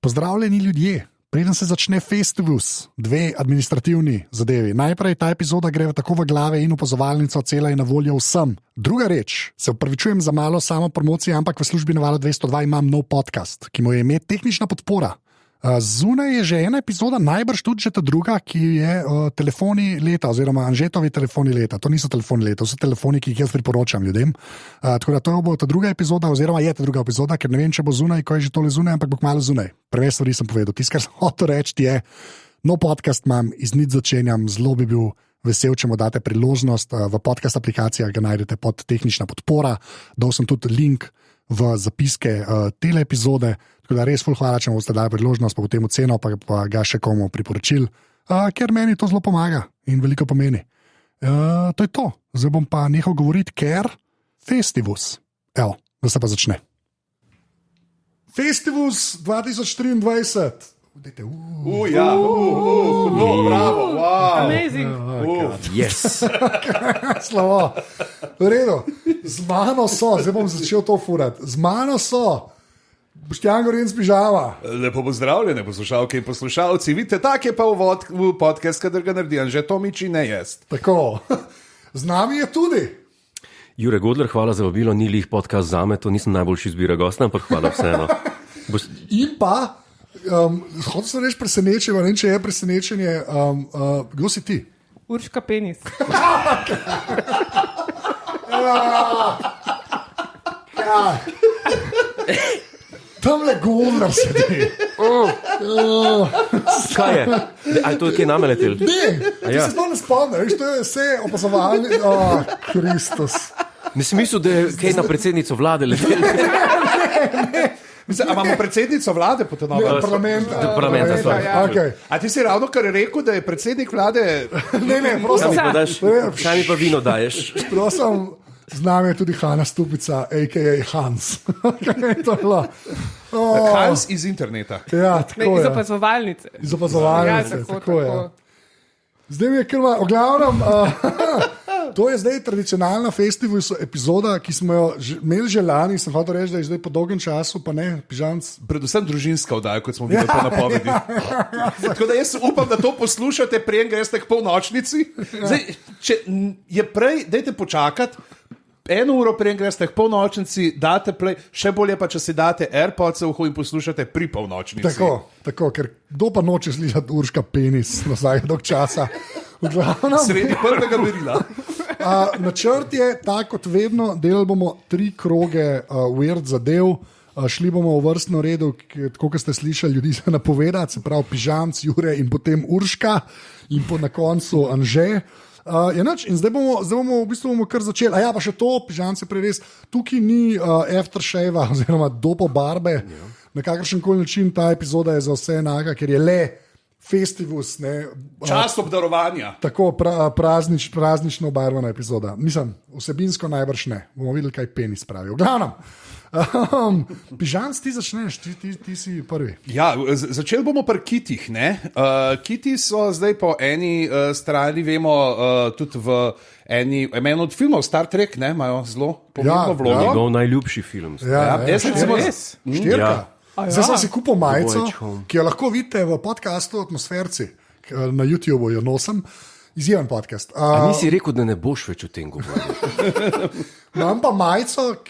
Pozdravljeni ljudje, preden se začne Festivus, dve administrativni zadevi. Najprej ta epizoda gre tako v glave in opazovalnico, cela je na voljo vsem. Druga reč, se upravičujem za malo samo promocijo, ampak v službi na Valu 202 imam nov podcast, ki mu je ime Tehnična podpora. Zunaj je že ena epizoda, najbrž tudi že ta druga, ki je telefoni leta, oziroma Anžetovi telefoni leta. To niso telefoni leta, to so telefoni, ki jih jaz priporočam ljudem. Tako da to bo ta druga epizoda, oziroma je ta druga epizoda, ker ne vem, če bo zunaj, ko je že tole zunaj, ampak bo kmalu zunaj. Prve stvari sem povedal. Tisto, kar sem hotel reči, je, no podcast imam, iz nič začenjam, zelo bi bil vesel, če mu date priložnost. V podcast aplikacijah ga najdete pod Tehnična podpora. Dal sem tudi link v zapiske tele epizode. Tako da res ful hvala, če mu boste dali priložnost, pa potem oceno, pa ga še komu priporočil, ker meni to zelo pomaga in veliko pomeni. To je to. Zdaj bom pa nehal govoriti, ker Festivus. Evo, da se pa začne. Festivus 2023. Ja, bravo, wow. Amazing. Yes. Slavo. V redu. Z mano so, zdaj bom začel to furati. Z mano so Boštjan Gorenc Pižama. Lepo pozdravljene poslušalke in poslušalci. Vidite, tak je pa uvod v podcast, kadar ga naredi Anže Tomič in ne jaz. Tako. Z nami je tudi Jure Godler, hvala za vabilo, ni lih podcast zame, to nisem najboljši izbira gosta, ampak hvala vseeno. In pa, hotel sem reči presenečenje, ne vem, če je presenečenje, kdo si ti? Urška Penis. Tam le Godler sedi. Kaj je? Ali to je kaj name letel? Ne, ti se to ne spomne, veš, to je vse opazovalni. Kristus. Nisem mislil, da je kaj na predsednico vlade letel. Mislim, a imamo predsednico vlade po tem novem? Parlamenta. Okay. A ti si ravno kar rekel, da je predsednik vlade? Ne, prosim. Kaj mi pa vino daješ? Prosim, z nami je tudi Hanna Stupica, a.k.a. Hans. Hans iz interneta. Ja, Ne, tako iz je. opazovalnice. Iz opazovalnice, tako je. Zdaj mi je krva, v glavnem, to je zdaj tradicionalna festival epizoda, ki smo jo imeli že lani, sem hotel reči, da je zdaj po dolgem času, pa ne, Pižanc. Predvsem družinska oddaja, kot smo videli po napovedi. Tako da jaz upam, da to poslušate, preden greste k polnočnici. Zdaj, če je prej, dajte počakati, 1 uro preden greste k polnočnici, date play, še bolje pa, če si date AirPods v uho in poslušate pri polnočnici. Tako, ker kdo pa noče slišati Urška Penis nazaj dolg časa. V glavnem, Sredi prvega merila. načrt je tak, kot vedno, delali bomo 3 kroge weird zadev, šli bomo v vrstno redu, tako kot ste slišali, ljudi se napovedati, se pravi Pižamc, Jure in potem Urška in na koncu Anže. In zdaj bomo v bistvu kar začeli. A ja, pa še to, Pižamc je preres, tukaj ni aftershave oziroma dopo barbe, na kakršen koli način ta epizoda je za vse enaka, ker je le Festivus, ne, Čas obdarovanja. tako praznično obarvana epizoda. Mislim, vsebinsko najbrž ne. Bomo videli, kaj Penis pravi. V glavnem, Pižanc, ti začneš, ti si prvi. Ja, začeli bomo pri kitih. Kiti so zdaj po eni strani, vemo, tudi v eni od filmov Star Trek, imajo zelo pomembno vlogo. Njegov najljubši film. Jaz recimo Štirka. Zdaj sem si kupil majico, Voyage Home. ki jo lahko vidite v podcastu Atmosferci, na YouTubeu jo nosim. Izjemen podcast. A nisi rekel, da ne boš več o tem govoril? Imam pa majico,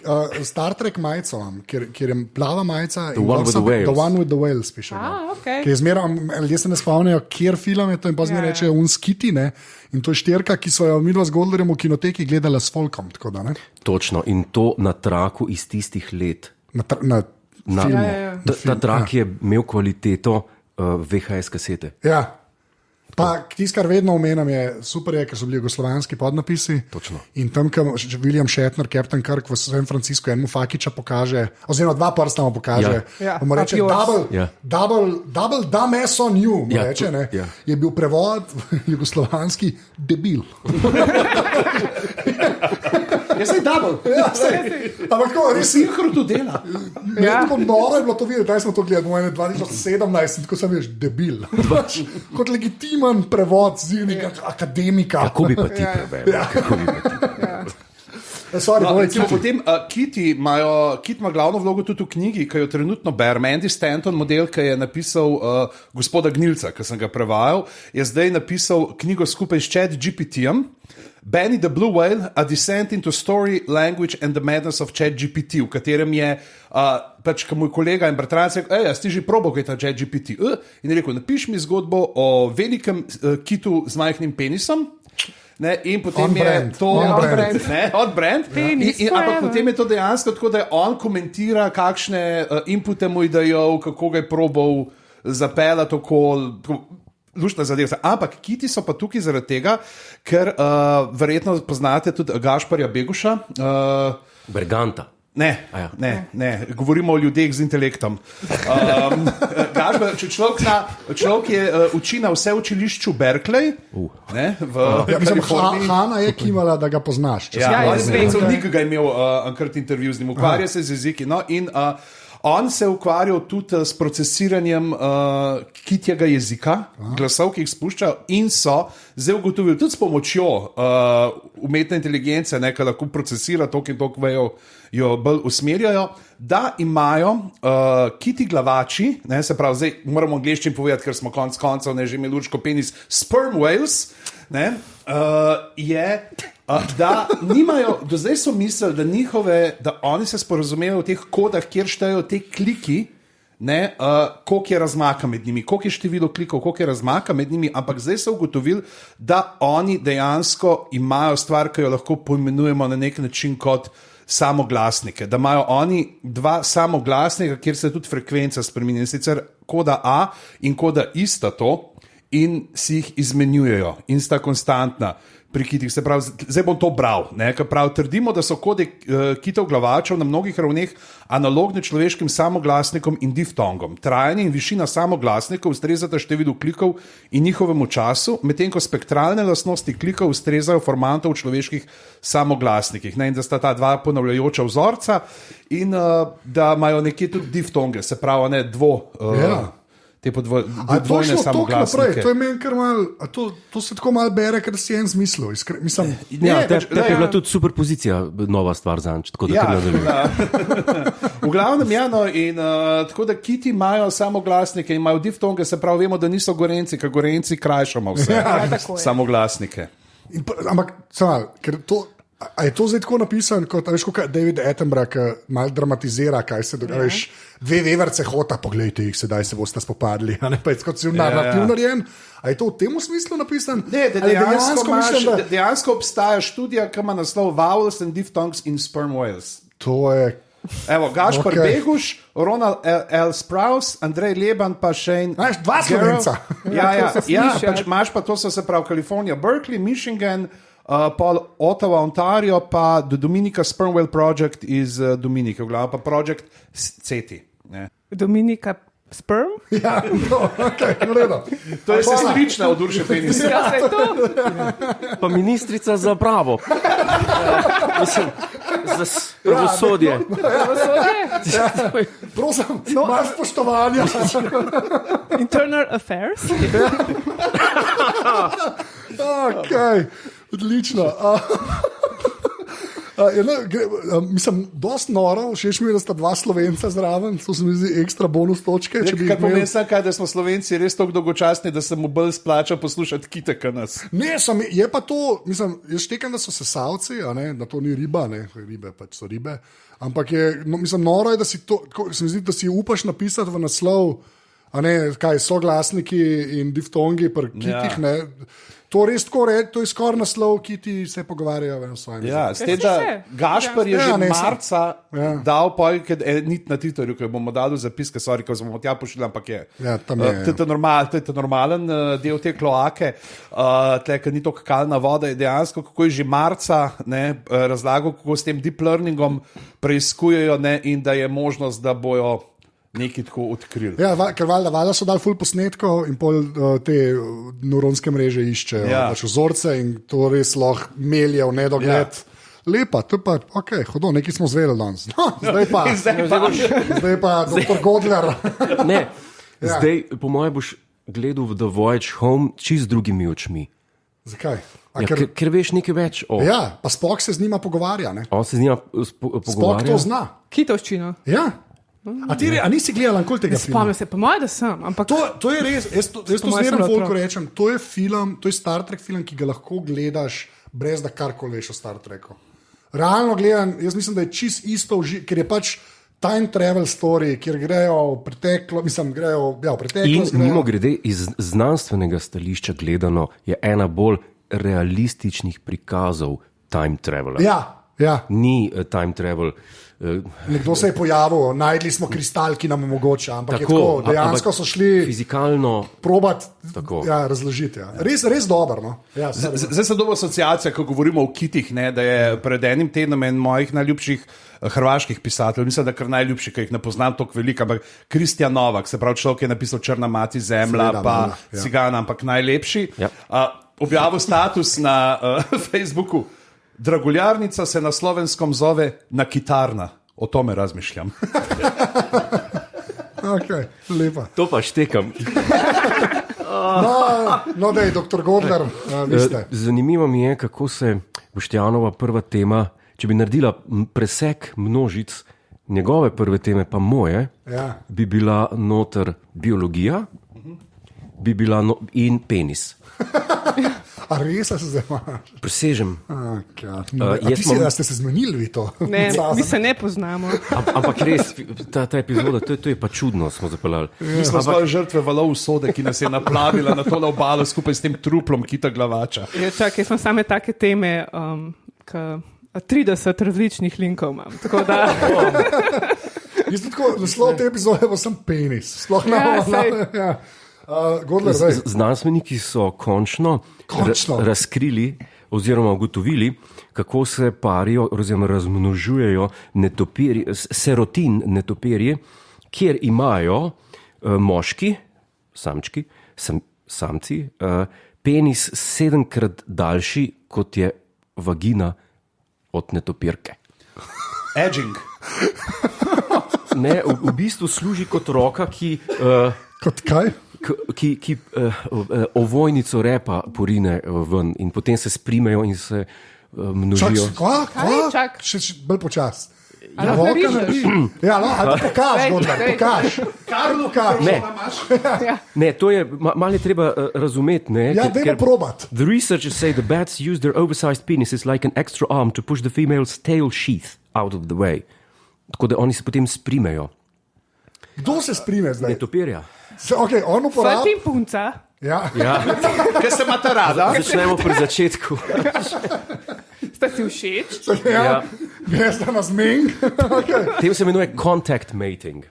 Star Trek majico, kjer je plava majica. The one with the whales. The one with the whales, piše. Okay. Ki je zmeraj, ljudje se ne spomnijo, kjer film je to, in pa zmeraj rečejo Unskiti, ne? In to je štirka, ki so jo midva z Goldlerjem v kinoteki gledala s folkom. Tako da, ne? Točno, in to na traku iz tistih let. Na filmu. Ta trak je imel kvaliteto VHS kasete. Ja. Pa tisto, kar vedno omenjam, je super, ker so bili jugoslovanski podnapisi. Točno. In tam, ko William Shatner, Captain Kirk v San Francisco enemu fakiča pokaže, oziroma 2 prsta mu pokaže, mu reče double dumbass on you, Ja, reče, ne, ja. je bil prevod jugoslovanski debil. Jaz sem double. Ampak tako, res si Sinhro to dela. tako noro je bilo to videti, da smo to gledali, 2017, tako sem veš, debil. Kot legitimen prevod z nekega akademika. Kako bi pa ti prevedel? Potem Kit ima glavno vlogo tudi v knjigi, ki jo trenutno berem. Andy Stanton, model, ki je napisal Gospoda Gnilca, ki sem ga prevajal, je zdaj napisal knjigo skupaj s ChatGPT-jem. Benny the Blue Whale, A Descent into Story, Language and the Madness of ChatGPT, v katerem je ko moj kolega in bratranec rekel, jaz ti že probal, kaj je ta ChatGPT. In je rekel, napiš mi zgodbo o velikem kitu z majhnim penisom. Ne, in potem je to on brand. Ampak potem je to dejansko tako, da on komentira, kakšne inpute mu dajo, kako ga je probal zapeljati okoli. Luštna zadeva. Ampak kiti so pa tukaj zaradi tega, ker verjetno poznate tudi Gašparja Beguša. Berganta. Ne, govorimo o ljudeh z intelektom. Človek je uči na vse učilišču Berkeley, v Kaliforniji. Hanna je kimala, da ga poznaš. Nik ga je imel enkrat intervju z njim, ukvarja se z jeziki. On se je ukvarjal tudi s procesiranjem kitjega jezika, glasov, ki jih spuščajo, in so zdaj ugotovili tudi s pomočjo umetne inteligence, ki lahko procesira to, in to, jo bolj usmerjajo, da imajo kiti glavači, se pravi, zdaj moramo angleščini povedati, ker smo konec koncev že imeli urško penis, sperm whales, da nimajo, do zdaj so mislili, da oni se sporazumevajo v teh kodah, kjer štejejo te kliki, koliko je razmaka med njimi, koliko je število klikov, koliko je razmaka med njimi, ampak zdaj so ugotovili, da oni dejansko imajo stvar, ki jo lahko poimenujemo na nek način kot samoglasnike, da imajo oni dva samoglasnika, kjer se tudi frekvenca spreminja, sicer koda A in koda I sta to in si jih izmenjujejo in sta konstantna pri kitih. Se pravi, zdaj bom to bral. Trdimo, da so kode kitov glavačev na mnogih ravneh analogne človeškim samoglasnikom in diftongom. Trajanje in višina samoglasnikov ustrezata številu klikov in njihovemu času, medtem ko spektralne lastnosti klikov ustrezajo formantov v človeških samoglasnikih. In da sta ta dva ponavljajoča vzorca in da imajo nekje tudi diftonge, se pravi, te podvojne samoglasnike. To je meni kar malo, to se tako malo bere, ker si en zmislil. Tebi je bila tudi superpozicija nova stvar zanč, tako da kar nadaljuje. V glavnem, in tako da kiti imajo samoglasnike in imajo diftonge, se pravi, vemo, da niso gorenci, ker gorenci krajšamo vse samoglasnike. Ampak, ker to. A je to zdaj tako napisano, kot David Attenborough malo dramatizira, kaj se dogaja? Dve veverce hota, poglejte jih, sedaj se boste spopadli. Kot si narativ narejen. A je to v tem smislu napisano? Ne, dejansko obstaja študija, ki ima naslov Vowels and Diphthongs in Sperm Whales. To je... Evo, Gašpar Beguš, Ronald L. Sprouse, Andrej Leban, pa Shane Garrow. Dva Slovenca. Imaš pa to, se pravi Kalifornija, Berkeley, Michigan, Paul Ottawa, Ontario, pa The Dominica Sperm Whale Project iz Dominike, v glavu pa Project CETI. Dominika Sperm? Ja, v redu. To je sestrična od Urše Penis. Ja, se je to. Pa ministrica za pravo. Mislim, za pravosodje. Prosim, imaš spoštovanja. Internal Affairs? Odlično. Mislim, dosti noro, všeč mi je, da sta dva Slovenca zraven, to se mi zdi ekstra bonus točke. Kaj pomeni, da smo Slovenci res tako dolgočasni, da se mu bolj splača poslušati kiteka nas? Ne, je pa to, mislim, jaz štekam, da so sesalci, da to ni riba, ribe pač so ribe, ampak je, mislim, noro je, da si to, se mi zdi, da si upaš napisati v naslov, kaj soglasniki in diftongi pri kitih, To res tako reči, to je skoraj naslov, ki ti se pogovarjajo v svojem jeziku. S tem, da Gašpar je že marca dal pojke, niti na Twitterju, ko bomo dali zapiske, ko smo tja pošli, ampak je. To je normalen del te kloake, ker ni to kakalna voda, je dejansko, kako je že marca razlagal, kako s tem deep learningom preiskujejo in da je možnost, da bojo nekaj tako odkrili. Ja, ker valjda so dali ful posnetkov in pol te neuronske mreže iščejo pač vzorce in to res lahko melje v nedogled. Lepa, to je pa, hodo, nekaj smo zvedeli danes. Zdaj pa dr. Godler. Zdaj, po mojem, boš gledal v The Voyage Home čist drugimi očmi. Zakaj? A, Ja, ker veš nekaj več o. ja, pa Spock se z njima pogovarja. Ne? On se z njima Spock pogovarja. to zna. Kitovščino. Ja. A nisi gledal nikoli tega filma? Spomnim se, po mojem, da sem. Ampak To je res, jaz to moje zmerno sem bila folku otrok. rečem, to je film, to je Star Trek film, ki ga lahko gledaš, brez da karkoli veš o Star Treku. Realno gledam, jaz mislim, da je čist isto, ker je pač time travel story, kjer grejo v preteklo, mislim, grejo v In preteklost. mimo grede, iz znanstvenega stališča gledano, je ena bolj realističnih prikazov time travela. Ja. Ni time travel. Nekdo se je pojavil, najdli smo kristal, ki nam omogoča, ampak Tako, je tako, dejansko ampak so šli fizikalno. probat Tako. razložiti. Ja. Res dobro. No? Ja, Zdaj se dobra asociacija, ko govorimo o kitih, ne, da je pred enim tednom en mojih najljubših hrvaških pisateljev, mislim, da kar najljubši, ki jih ne poznam toliko veliko, ampak Kristjan Novak, se pravi človek, ki je napisal Črna mati zemlja, Seveda, pa ja. Cigana, ampak najlepši. Ja. Objavil status na Facebooku. Draguljarnica se na slovenskom zove Na kitarna. O tome razmišljam. Okay, lepa. To pa štekam. No, da je doktor Godler, vi ste. Zanimivo mi je, kako se Boštjanova prva tema, če bi naredila presek množic, njegove prve teme, pa moje, Ja. bi bila noter biologija, bi bila in penis. A res se zdaj imaš? Presežem. Ti si, da ste se zmenili vi to? ne, mi se ne poznamo. Ampak res, ta epizoda, to je pa čudno, smo zapeljali. Mi smo zgolj žrtve valov usode, ki nas je naplavila na to obalo skupaj s tem truplom kita glavača. Ja, čak, jaz sem same take teme, 30 različnih linkov imam. Tako da, Jaz tudi tako, naslov te epizode bo sem penis. Sploh ne Ja, bo. saj. Ja. Godler, zdaj. Znanstveniki so končno razkrili oziroma ugotovili, kako se parijo oziroma razmnožujejo serotin netopirji, kjer imajo moški, samci, penis 7-krat daljši, kot je vagina od netopirke. Edging. Ne, v bistvu služi kot roka, ki Kot kaj? ovojnico repa porine ven in potem se sprimejo in se množijo. Čak. Še bolj počas. A lahko rišeš? Ja, no, ali pa pokaž, Daj, Godler, daj. pokaž. Karlo, Ne. Ne, to je malo je treba razumeti. Ne, Ja, dajmo probat. The researchers say the bats use their oversized penises like an extra arm to push the female's tail sheath out of the way. Tako da oni se potem sprimejo. Kdo se sprime zdaj? Netopirja. Okay, on Fant uporablja. in punca. Ja. Ja, Kaj se imate rada? začnemo pri začetku. Sta si všeč? Ja. Greste na zmeng. Okay. Tem se imenuje contact mating.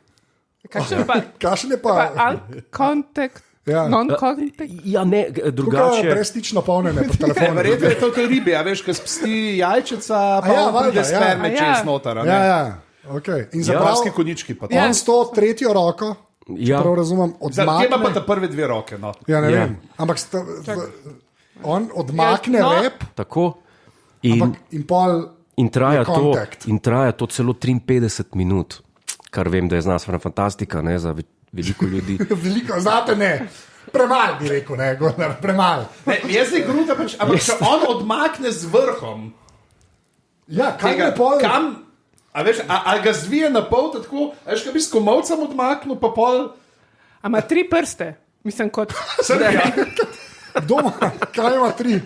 Kakšen pa? Kakšen je Pa pa? contact, Ja. non-contact? Ja, ne, drugače. Brezstično polnjenje po telefonu. Verjetno je to te ribe, a veš, ko spsti jajčica, pa ja, on pride valjda, ja. sperme A ja. čez noter. Ja, ja. Okay. In Zapravski zaprav, konjički pa to. Ja. on s to tretjo roko, Ja. prav razumem, Kje ima pa odmakne. ta prve dve roke? No? Ja, ne Ja. vem. Ampak on odmakne Ja, no. rep, Tako. In, ampak in pol. in, traja je to, kontakt. in traja to celo 53 minut, kar vem, da je znanstvena fantastika ne, za veliko ljudi. Veliko, znate ne. Premal bi rekel, ne, Godler, premal. Ne, jaz zdaj gruda, pač, ampak če on odmakne z vrhom, Ja, kaj tega, je pol? kam, a veš, a ga zvije na pol, tako, a veš, kaj bi s komovcem odmaknil, pa pol. A ima 3 prste? Mislim, kot. Srbija. Kdo ima? Kaj ima 3?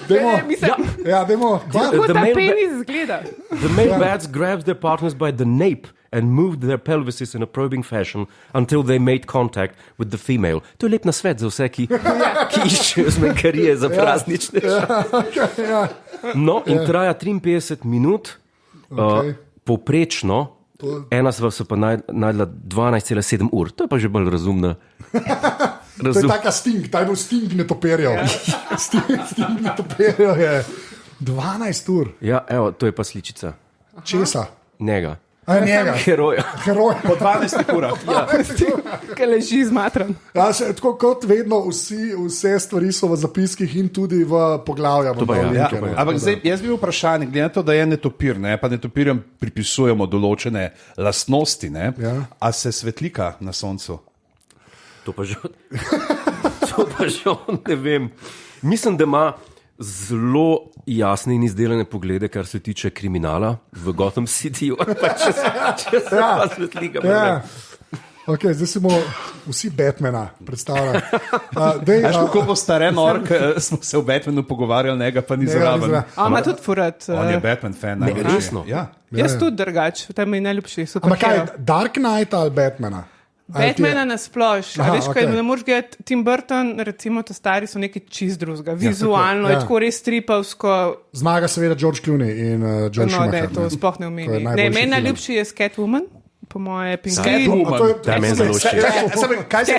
Demo. Mislim, Ja, demo. kako The ta male penis izgleda? The male bats grabs their partners by the nape and moved their pelvises in a probing fashion until they made contact with the female. To je lep nasvet za vse, ki iščejo zmenkarije za praznične. Ja. No, in traja 53 minut, Okej. povprečno, ena sva se pa najdla 12,7 ur, to je pa že bolj razumna. To je taka sting, ta je bil sting netopirjev. Sting netopirjev je 12 ur. Ja, evo, to je pa sličica. Česa? Njega. A njega. Heroja. Heroj. Po 12 urah. Ki leži zmatran. Ja, tako kot vedno, vse stvari so v zapiskih in tudi v poglavju. To pa ja, Ja, to pa ja. ampak zdaj, jaz bi bil vprašanje, glede na to, da je netopir, ne, pa netopirjem pripisujemo določene lastnosti, ne, Ja. a se svetlika na soncu? To pa že ne vem. Mislim, da ima zelo jasne in izdelane poglede, kar se tiče kriminala v Gotham Cityju. Če se pa svetliga. Ja. Okay, zdaj si bomo vsi Batmana predstavljali. Veš, kako bo staren ork, smo se o Batmanu pogovarjali, njega pa ni zraven. A ima tudi furat. On je Batman fan. Ne, resno. Ja. Jaz tudi drugač, to je mi najljubši. Ampak kaj, Dark Knight ali Batmana? Batmana nasploš. Aha, Veš, okej. kaj ne moreš gledati, Tim Burton, recimo to stari so nekaj čist drugega. Vizualno ja. je tako res tripavsko. Zmaga seveda George Clooney in John No, ne, Schumacher. to sploh ne To je omeni. Ne, najboljši meni film. najljubši je Catwoman, po moje Pink Catwoman. A to je- Da, meni zelo všeč. Kaj se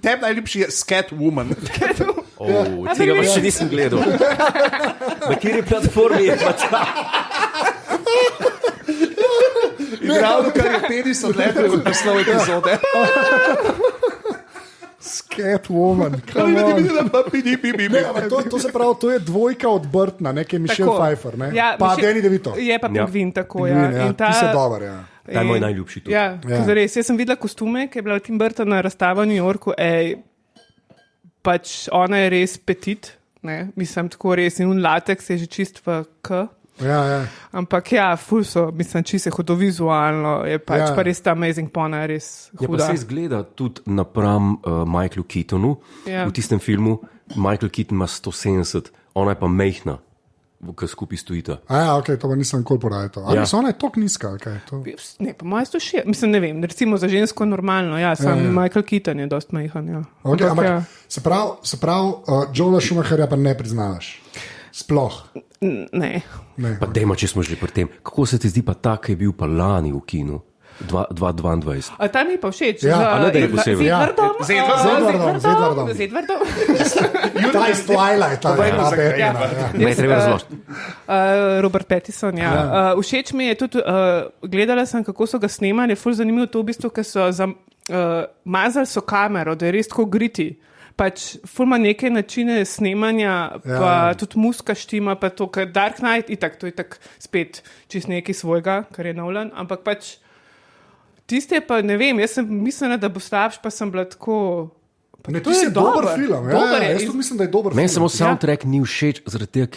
tebi najljubši je Catwoman? Tega pa še nisem gledal. Na kateri platformi je pa ta? Ravno kar je penis odletel v naslov epizode. Catwoman. come on. Ne, Ne, ampak to se pravi, to je dvojka od Burtona, nekaj Michelle Pfeiffer, ne? Ja, pa Michelle- Danny DeVito. Je pa Ja. Pingvin tako, ja. Pingvin, ja. In ta- Ti se dober, ja. Ta je moj najljubši tudi. Ja, Ja. zares. Jaz sem videla kostume, ki je bila v Tim Burtona razstava v New Yorku. Pač ona je res petit, ne? Mislim, tako res. In lateks je že čist v K. Ja, ja. Ampak ja, ful so, mislim, čisto hudovizualno, je pač Ja. pa res ta Amazing Pona, je res Ja, pa huda. se izgleda tudi napram Michaelu Keatonu. Ja. V tistem filmu Michael Keaton ima 170, ona je pa mehna, ki skupaj stojita. A ja, ok, to pa nisem nikoli poradil. Ali Ja. so ona je toliko nizka, kaj je to? Ne, po mojem sto šir. Mislim, ne vem, recimo za žensko normalno, ja, sam Michael Keaton je dost majhen, ja. Okay, ampak, ja. se pravi Joela Schumacherja pa ne priznavaš. Sploh. Ne. Ne. Pa dajmo, če smo že pri tem. Kako se ti zdi pa ta, ki je bil pa lani v kinu? 2022. A ta mi pa všeč. Ja, z, a ne, da je posebej. Ja. Z Edwardom. Z Z Edwardom. Ta iz Twilight, ta je zakaj je, Ne, treba razložiti. Robert Pattinson, ja. Všeč mi je tudi, gledala sem, kako so ga snemali, je ful zanimivo to v bistvu, ker so mazali so kamero, da je res tako griti. Pač ful ima neke načine snemanja, pa tudi muska štima, pa to, ker Dark Knight, itak, to je tak spet čist nekaj svojega, kar je Nolan, ampak pač tiste je pa, ne vem, jaz sem mislila, da bo slabš, pa sem bila tako... Ne, To ti je si dober dober. film. Ja, Dober je. jaz tudi mislim, da je dober Meni film. samo soundtrack ni všeč, zaradi tega,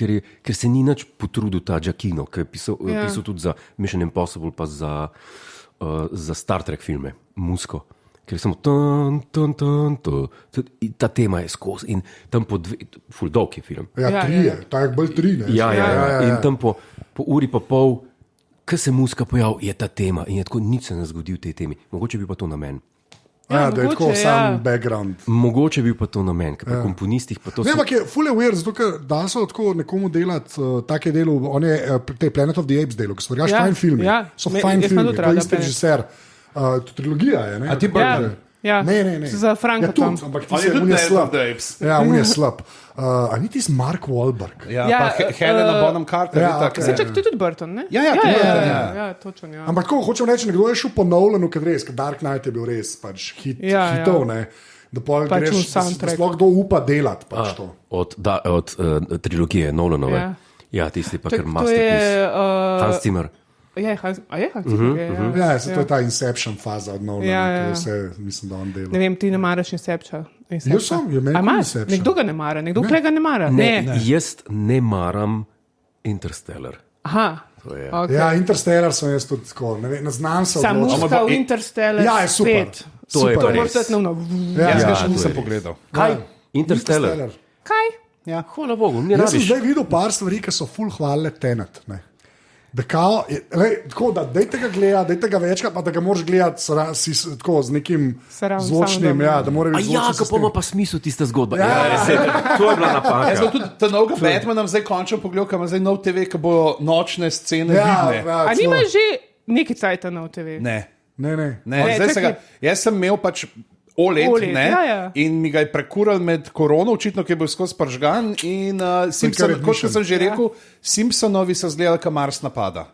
ker se ni nič potrudil ta Giacchino, ki je pisal tudi za Mission Impossible, pa za Star Trek filme, musko. Ker je samo ta tema je skozi in tam po dve, full dog je film. Ja, Ja, tri ja. je, ta je bolj tri. Ne? Ja. In tam po uri pa pol, ko se muska pojavi, je ta tema in je tako, nič se ne zgodi v tej temi. Mogoče bi pa to namen. Ja, da je tako mogoče, sam ja. background. Mogoče bi pa to namen, ker pri komponistih pa to Ne, ampak je fully weird, zato ker da so tako nekomu delati take delo, on je te Planet of the Apes delo, ki so drugače Ja, fajn filmi. ja. So Me- fajn jaz sem filmi, tudi to je rada isti Planet. režiser. Trilogija je, ne? A ti Burton? Ja. Ne. Za Franka ja, tam. tudi, ampak ti On je se, tudi on je Planet slab. of the Apes. Ja, on je slab. A ni ti z Mark Wahlberg? Ja, Ja, pa Helena Bonham Carter. ja, itak. okej. Se čak, to je tudi Burton, ne? Ja, tudi Burton, ja. Ja, točno, ja. Ampak tako hočem reči, nekdo je šel po Nolanu, ker res, ker Dark Knight je bil res pač hitov, ne. Da pol Pač v greš, da soundtrack. sploh kdo upa delati pač to. od trilogije Nolanove. Ja. Ja, tisti pa Čak, kar to masterpiece. je... Hans Zimmer. Je Hans Zimmer, Ja, to je ta Inception faza od Nolana, Ja, ja. ki je vse, mislim, da on Ne dela. vem, ti ne maraš Inception. Jaz sem, je meni A imaš? Inception. Nekdo ga ne mara, nekdo ga ne mara. Ne. Jaz ne maram Interstellar. Aha. To je. Okay. Ja, Interstellar sem jaz tudi tako, ne vem, znam se Sam odločiti. muska v Interstellar. Ja, je super. Spet. To je Super. pa To res. moraš dati na Ja, Jaz ga Ja, še to je nisem res. pogledal. Kaj? Interstellar. Kaj? Ja. Hvala Bogu, ni Jaz sem rabiš. zdaj videl par stvari, ki so full hvalile Tenet. Ne. Da kao, tako da dajte ga gledati, dajte ga večkrat, pa da ga moraš gledati tako z nekim Surround zvočnim, soundom. ja, da mora A biti ja, zvočni kako sistem. ima pa smisel tista zgodba. Ja. Ja, res je, to je bila Jaz napaka. sem tudi ta novega Batmana zdaj končno pogledal, ker ima zdaj nov TV, ki bo nočne scene Ja, vidne. ja, A celo. nima že neki cajt na TV? Ne. Ne. Ne, Ne, zdaj sem ga, čakaj. jaz sem imel pač OLED, OLED, ne, ja, ja. in mi ga je prekural med korono, očitno, ki je bil skozi pržgan. In Simpson, kot sem že rekel, Simpsonovi so zgledali, kot Mars napada.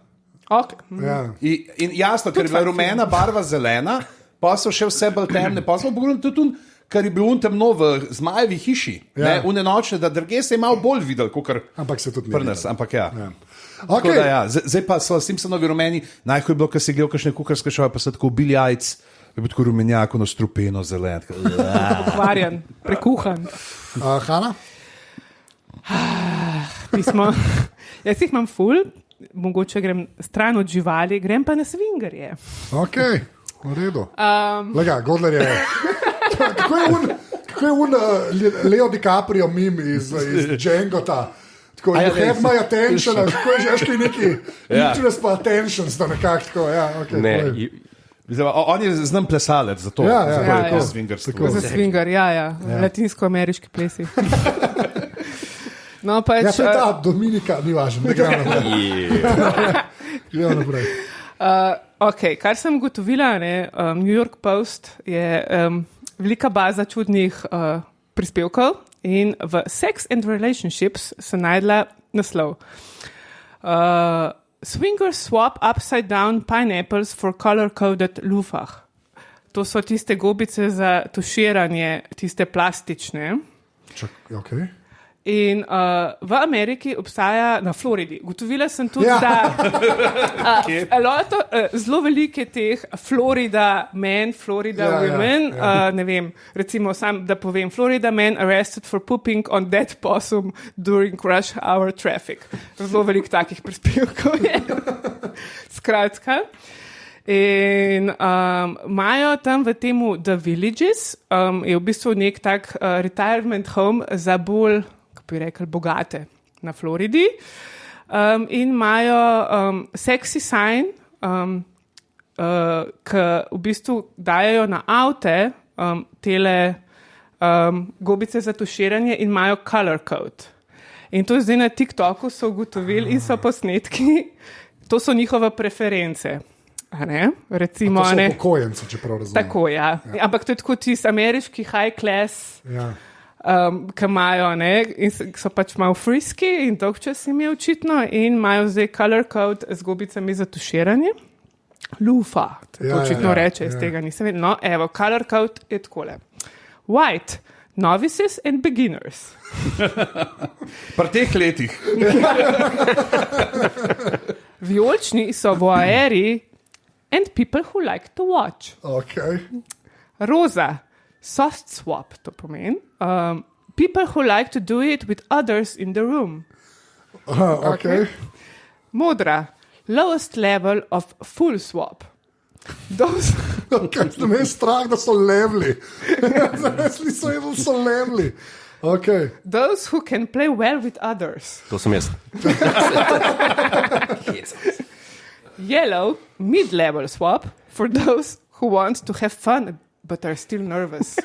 Okay. Ja. In jasno, ker je bila rumena barva zelena, pa so še vse bolj temne. Pa smo pogledali tudi, kar je bil temno v zmajevi hiši, Ja. unenočne, da druge se je malo bolj videl, kot kar Ampak se tudi ne. pri nas. Ampak ja. Tako Okay. da, ja. Zdaj pa so Simpsonovi rumeni, najhoj je bilo, ko si gledal kakšne kuharske šove, pa so tako bili jajc, je bil tako rumenjak, ono strupeno zelen. Pokvarjen, prekuhan. Hanna? Pismo. Jaz jih imam ful, mogoče grem stran od živali, grem pa na svingerje. Ok, v redu. Lega, Godler je. Kako je Leo DiCaprio mim iz Djangota? Tako, you have my attention, kako je že neki interest pa attention, sta nekako tako, ja, ok. Ne, On je znam plesalec, zato je to swingerstvo. Za swinger, ja. Latinsko-ameriški plesi. No, pač, Ja, to je ta Dominika, ni važno, ne gremo naprej. Gremo naprej. Ok, kar sem ugotovila, New York Post je velika baza čudnih prispevkov in v Sex and Relationships sem najdla naslov. Swingers swap upside down pineapples for color-coded loofah. To so tiste gobice za tuširanje, tiste plastične. Okay. In v Ameriki obstaja, na Floridi, gotovila sem tudi, da zelo velike teh Florida men, Florida women, ne vem, recimo sam, da povem, Florida man arrested for pooping on dead possum during rush hour traffic. Zelo veliko takih prispevkov je. Skratka. In imajo tam v temu The Villages, je v bistvu nek tak retirement home za bolj, bi rekel, bogate na Floridi. In imajo sexy sign, ki v bistvu dajo na avte tele gobice za tuširanje in imajo color code. In to zdaj na TikToku so ugotovili in so posnetki, to so njihove preference. Recimo, to so upokojenci, če prav razumem. Tako, ja. Ampak to je tako tisti ameriški high class, ki imajo, in so pač malo frisky in dolgčas jim je očitno in imajo zdaj color code z gobicami za tuširanje. Lufa, to očitno reče, iz tega nisem vedela. No, evo, color code je takole. White, novices and beginners. Pri teh letih. Vijolični so voyeurs and people who like to watch. Okay. Roza, soft swap, to pomeni. People who like to do it with others in the room. Okay. Modra, lowest level of full swap. Kaj ste me strah, da so levli? Zamisli so levli. Okay. Those who can play well with others. To sem jaz. Yellow, mid-level swap for those who want to have fun but are still nervous.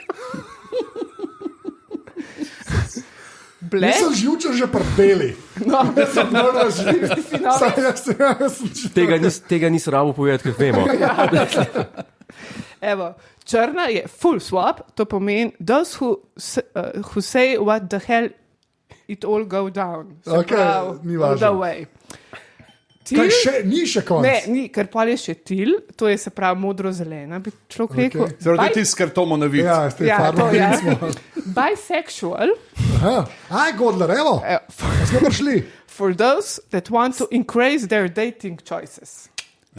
Black. Nisem živčen že prbeli. No, Sem nervozen. Tega niso rabo povedati, ker vemo. Evo, črna je full swap, to pomeni those who say what the hell it all go down. Okay, ni važno. The way. Kaj še, ni še konc? Ne, ni, ker pa je še til, to je se pravi modro-zelena, bi človek rekel. Zelo da ti skrtomo na vid. Ja, ste farbo nismo. Bisexual. Aj, Godler, evo, smo prišli. For those that want to increase their dating choices.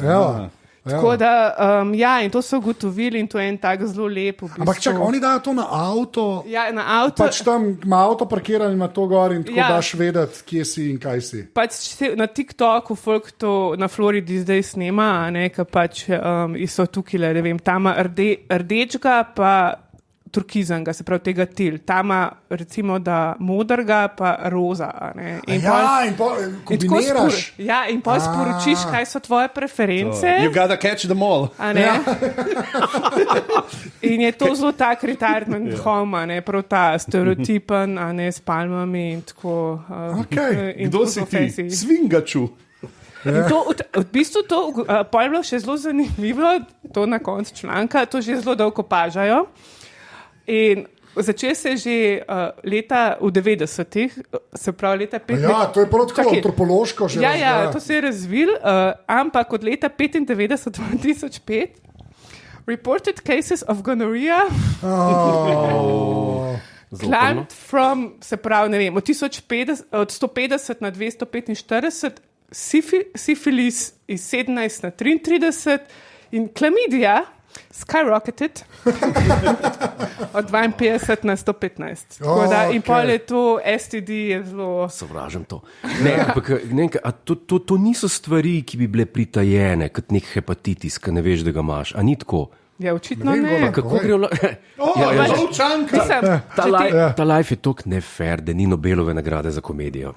Evo. Tako da, in to so ugotovili in to je en tak zelo lep. V bistvu. Ampak čak, oni dajo to na avto. Ja, na avto. Pač tam ima avto parkiran in ima to gor in tako daš vedeti, kje si in kaj si. Pač na TikToku folk to na Floridi zdaj snema, ker pač so tukaj, ne vem, tam rdečega pa turkizanga, se pravi tega til. Tama recimo, da modrga pa roza. In kombiniraš. In pol sporočiš, kaj so tvoje preference. You gotta catch them all. In je to zelo tak retirement home, prav ta stereotipen, s palmami in tako. Kdo si ti? Svingaču. In to, v bistvu to pol je bilo še zelo zanimivo, to na koncu članka, to že zelo dolgo opažajo. In začel se že leta v 90-ih, se pravi leta 95. Ja, to je prav tako antropološko že. Ja, to se je razvil, ampak od leta 95-2005 reported cases of gonorrhea climbed from, se pravi, ne vem, od 150 na 245, syfilis iz 17 na 33 in klamidija skyrocketed od 52 na 115. Tako da, in pol je to STD je zelo... Sovražim to. Ne, ampak, to niso stvari, ki bi bile pritajene, kot nek hepatitis, ki ne veš, da ga imaš. A ni tako? Ja, očitno ne. Kako gre ta life je tako nefair, da ni Nobelove nagrade za komedijo.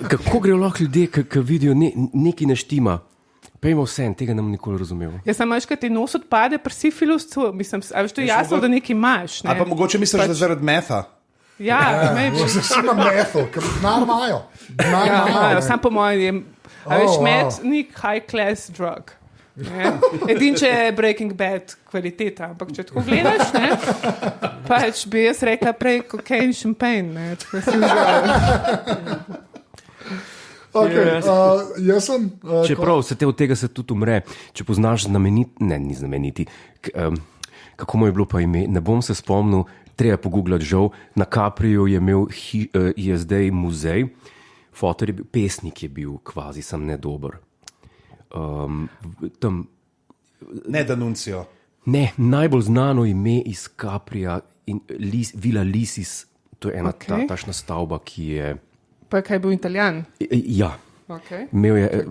Kako grejo lahko ljudje, ki vidijo nekaj ne štima? Pejmo vse, tega nam nikoli razumel. Ja, samo veš, kad ti nos odpade pri sifilusu, mislim, a veš, to je jasno, da nekaj imaš. Ne? A pa mogoče misliš, da zaradi metha? Ja, maybe. Vsi ima metho, ker denar imajo. Ja, imajo, sam po mojem, a veš, met ni high class drug. Edin, če je Breaking Bad kvaliteta, ampak če tako gledaš, ne, pač bi jaz rekla prej kokain, šampejn, ne, tako si užal. Okay, jaz sem... Čeprav se od tega se tudi umre, če poznaš ni znameniti, kako mu je bilo pa ime, ne bom se spomnil, treba pogooglati žal, na Capriju je imel, je zdaj muzej, fotor je bil, pesnik je bil, kvazi sem nedober. Tam... Ne D'Annunzio. Ne, najbolj znano ime iz Caprija in Villa Lisis, to je ena tašna stavba, ki je... Pa kaj je bil Italijan? Ja. Okay. Imel je...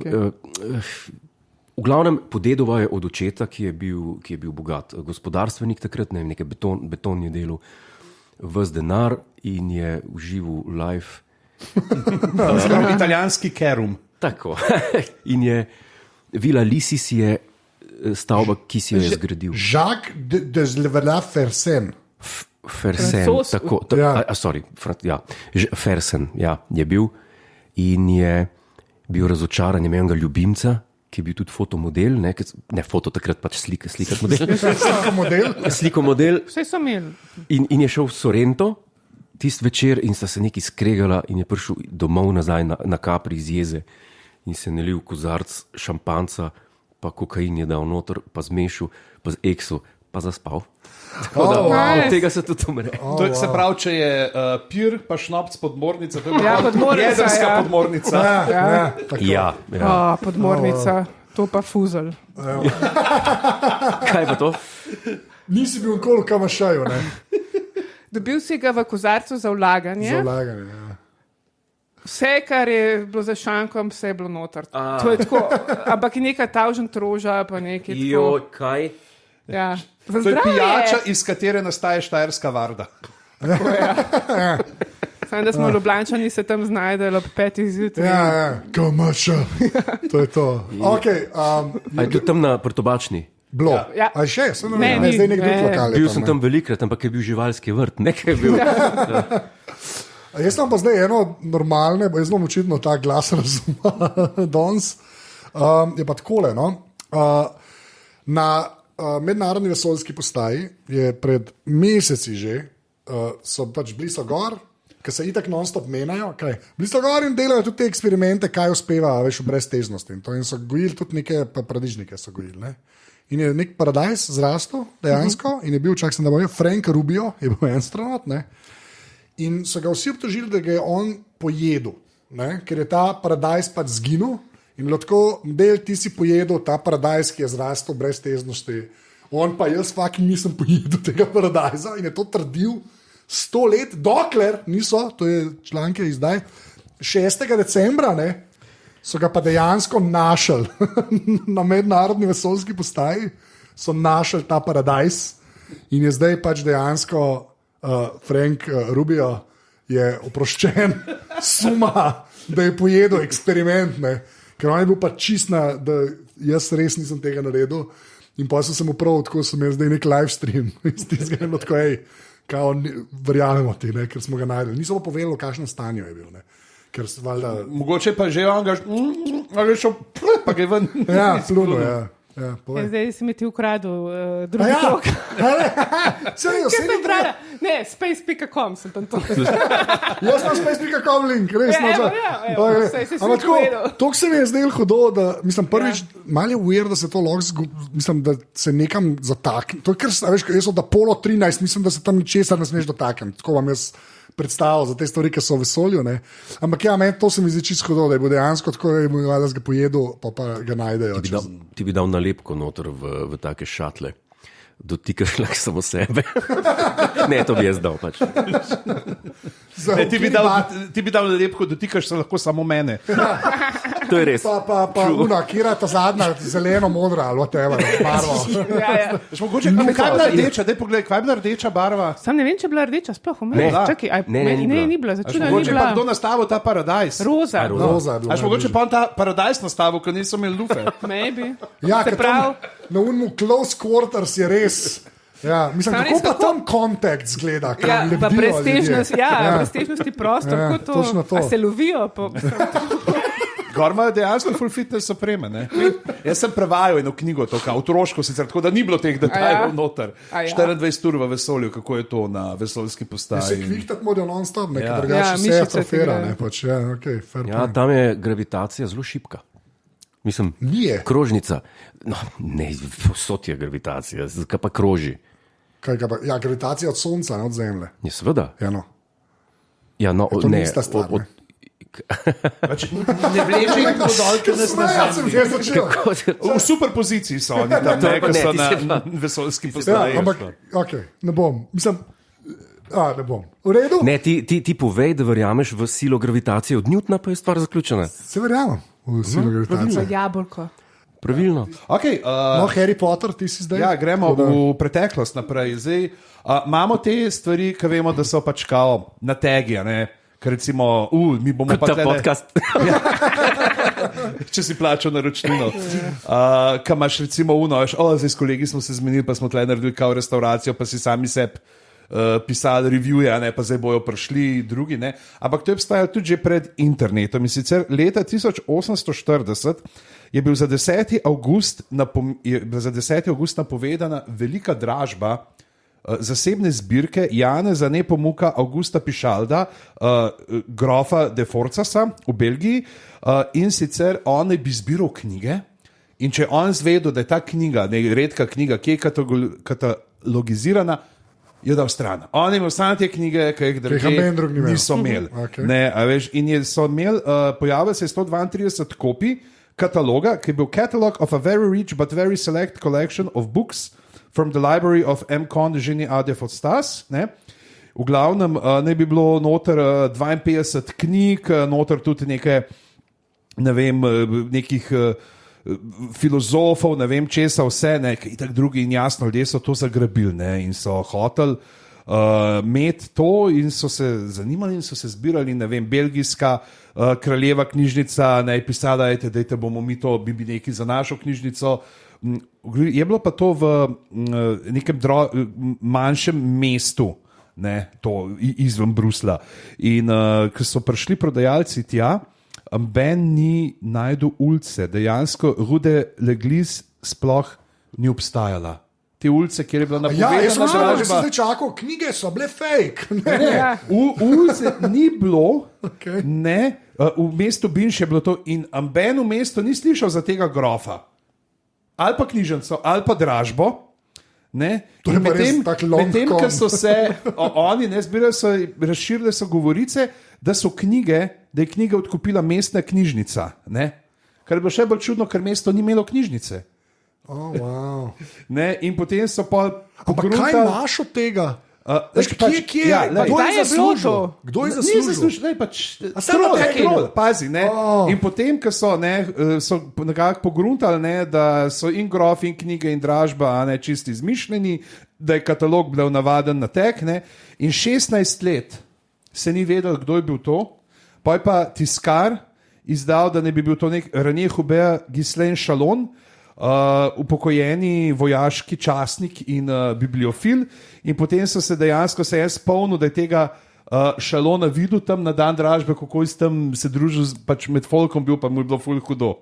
V glavnem, podedova je od očeta, ki je bil bogat gospodarstvenik takrat, nekaj beton je delal ves denar in je užival life. Italijanski kerum. Tako. In je Villa Lisis je stavba, ki si jo je zgradil. Jacques de Fersen. Fersen, tako. Fersen, ja, je bil in je bil razočaran, je imel enega ljubimca, ki je bil tudi fotomodel, ne foto takrat pač slikati model. Slikomodel. Vse so imeli. In je šel v Sorrento tist večer in sta se nekaj skregala in je prišel domov nazaj na Capri iz jeze in se nalil kozarc šampanca, pa kokain je dal noter, pa zmešal, pa z eksu, pa zaspal. Od tega se tudi umre. To je, se pravi, če je pir, pa šnopc podmornica, to je jedrska podmornica. Ja. Podmornica, to pa fuzel. Kaj pa to? Nisi bil nikoli v Kamašaju, ne? Dobil si ga v kozarcu za vlaganje. Za vlaganje, ja. Vse, kar je bilo za šankom, vse je bilo noter. To je tako, ampak je neka tavžen troža, pa nekaj tako. Jo, kaj? Ja. To je pijača, iz katere nastaje štajerska varda. Samo da smo Ljubljančani se tam znajdeli ob 5 zjutraj. Ja, Kamaša. To je to. Okay, a je tudi tam na Prtobačni? Bilo. Ja. A še? Ne, zdaj nekdo lokal. Bil sem tam velikrat, ampak je bil živalski vrt. Nekaj je bil. Jaz sem pa zdaj eno normalne, jaz bom očitno ta glas razumel danes. Je pa takole, no. Na mednarodni vesoljski postaji je pred meseci že, so pač bili so gor, ki se itak non-stop menjajo, bili so gor in delajo tudi te eksperimente, kaj uspeva, veš, v breztežnosti. In so gojili tudi neke paradižnike so gojili, ne. In je nek paradajz zrastel dejansko in je bil, čak sem da bojo, Frank Rubio je bil astronaut, ne. In so ga vsi obtožili, da ga je on pojedel, ne, ker je ta paradajz pač zginil. In lahko del ti si pojedel ta paradajz, ki je zrastel brez težnosti. On pa jaz nisem pojedel tega paradajza in je to trdil 100 let, dokler niso, to je članke izdaj, 6. decembra, ne, so ga pa dejansko našli na mednarodni vesoljski postaji, so našli ta paradajz in je zdaj pač dejansko Frank Rubio je oproščen suma, da je pojedel eksperiment, ne. Ker on je bil pa čist na, da jaz res nisem tega naredil in pa sem uprav, tako sem jaz zdaj nek live stream iz tistega, tako kao verjamemo ti, ne, ker smo ga najdeli. Niso pa povedali, v kakšnem stanju je bil, ne. Ker se valjda... Mogoče pa že on ga šel, pa ga je ven. Ja, pluno, ja. Zdaj si mi ti ukradil drugi tok. Ne, Ne, space.com sem tam to. Jaz sem space.com link, res. Ja, evo, Okay. saj si Ampak tako, povedal. to se mi je zdelo hudo, da mislim, prvič, malo je weird, da se to lahko mislim, da se nekam zatakne. To je kar, veš, jaz od Apollo 13, mislim, da se tam ničesar ne smeš dotakniti. Tako vam jaz predstavljal za te stvari, ki so v vesolju. Ne? Ampak ja, meni to se mi zdi čisto hudo, da je bo dejansko tako, da bo ga pojedel, pa ga najdejo. Ti bi dal nalepko noter v take šatle. Dotikaš lahko samo sebe. Ne, to bi jaz dal pač. Ne, ti bi dal lepko, dotikaš se lahko samo mene. To je res. Pa una, kira ta zadnja, zeleno, modra, ali whatever, barvo. Ja. Mogoče, kaj je bila rdeča? Daj pogled, kaj je bila rdeča barva? Sam ne vem, če je bila rdeča, sploh umem. Čakaj, ni bila. Začuda ni Mogoče pa bila. kdo nastavil ta paradajz? Roza. Roza je bilo Až mogoče pa on ta paradajz nastavil, ker niso imeli lufe. Maybe. Ja, Se ker pravi, na unmu close quarters je res. Ja, mislim, Samo kako res, pa kako- tam kontakt zgleda? Kaj ja, lebdijo pa prestižnost, ljudje? prestižnosti prostor, Ja, kot to. točno to. A se lovijo po... Gor imajo dejansko full fitness opreme. Ne? Jaz sem prevajal eno knjigo, to kao otroško sicer, tako da ni bilo teh detajlov noter. A ja. 24 ur v vesolju, kako je to na vesoljski Se postaji. kvihtati morajo non-stop, nekaj Ja. drugače Ja, se mišice atrofira. ti Ne, pač, ja, okay, fair Ja, point. tam je gravitacija zelo šibka. Mislim, Nije. krožnica. No, ne, posod je gravitacija, zakaj pa kroži? Ja, gravitacija od sonca, ne od zemlje. Ja, seveda. Ja, no. Ja, no, To ni ne, ista stvar. ne. Pač, ne vleče jih tako dol, ker ne Smejati sem znaš. že začel. V super poziciji so oni tam, ne, pa ko ne, so ti na si pa- vesoljski Ja, postaji. ampak, okay, ne bom. Mislim, ne bom. V redu? Ne, ti povej, da verjameš v silo gravitacije od Newtona, pa je stvar zaključena. Se verjamem v silo gravitacije. Jabolko. Pravilno. Okay, No, Harry Potter, ti si zdaj? ja, gremo Tako da- v preteklost naprej. Zdaj, imamo te stvari, ki vemo, da so pač kao na tegi. Ker recimo, mi bomo pa Ta tlele- podcast. če si plačal naročnino. Kaj imaš, recimo, zdaj s kolegi smo se zmenili, pa smo tle naredili kao restauracijo, pa si sami sebi pisali revije, pa zdaj bojo prišli drugi. Ne? Ampak to je obstajalo tudi že pred internetom. In sicer leta 1840 je bil za 10. avgust napovedana velika dražba zasebne zbirke Janeza Nepomuka Augusta Pišalda, grofa de Forcasa v Belgiji, in sicer on bi zbiral knjige. In če je on zvedel, da je ta knjiga, redka knjiga, ki je katalogizirana, je dal stran. On je imel samo te knjige, ki jih noben drug ni imel. niso imeli. Okay. Ne, a veš, in so imeli, pojavilo se je 132 kopij kataloga, ki je bil Catalog of a very rich but very select collection of books from the library of M. Conde Genie A. de Fostas. V glavnem ne bi bilo noter 52 knjig, noter tudi nekaj, ne vem, nekih filozofov, ne vem česa, vse, in tako drugi, in jasno, ljudje so to zagrabili, in so hoteli imeti to, in so se zanimali, in so se zbirali, ne vem, belgijska kraljeva knjižnica, ne, pisala je, da bomo mi to, bi nekaj za našo knjižnico. Je bilo pa to v nekem manjšem mestu, ne, to izven Brusla. In ko so prišli prodajalci tja, Ben ni najdel ulice, dejansko Rue Leglis sploh ni obstajala. Te ulice, kjer je bila Ja, jaz sem napovedana že dražba, zdaj čakal, knjige so bile fake. Ja. ulice ni bilo, Okay. ne, v mestu Binš je bilo to, in Ben v mestu ni slišal za tega grofa, ali pa knjižnico, ali pa dražbo. Ne? To je In pa res medtem, tak long medtem, con. ko so se oni ne zbirali, so razširile so govorice, da so knjige, da je knjige odkupila mestna knjižnica. Ne? Kar je bilo še bolj čudno, ker mesto ni imelo knjižnice. Oh, wow. Ne? In potem so pa Ampak kaj imaš od tega? Veš, kje je? Ja, Kdo Kdaj je je bilo zaslužil? to? Kdo je Ni zaslužil? zaslužil, ne, pač, samo trol, tega? trol, pazi, ne. Oh. In potem, ko so, so nekako pogruntali, da so in grof, in knjige, in dražba, čisti izmišljeni, da je katalog bil navaden na tek, ne. In 16 let se ni vedel, kdo je bil to, pa je pa tiskar izdal, da ne bi bil to nek René Hubert Ghislain Chalon, upokojeni vojaški častnik in bibliofil, in potem so se dejansko se jaz spomnil, da je tega Šalona videl tam na dan dražbe, kako je tam se družil pač med folkom bil, pa mu je bilo ful hudo.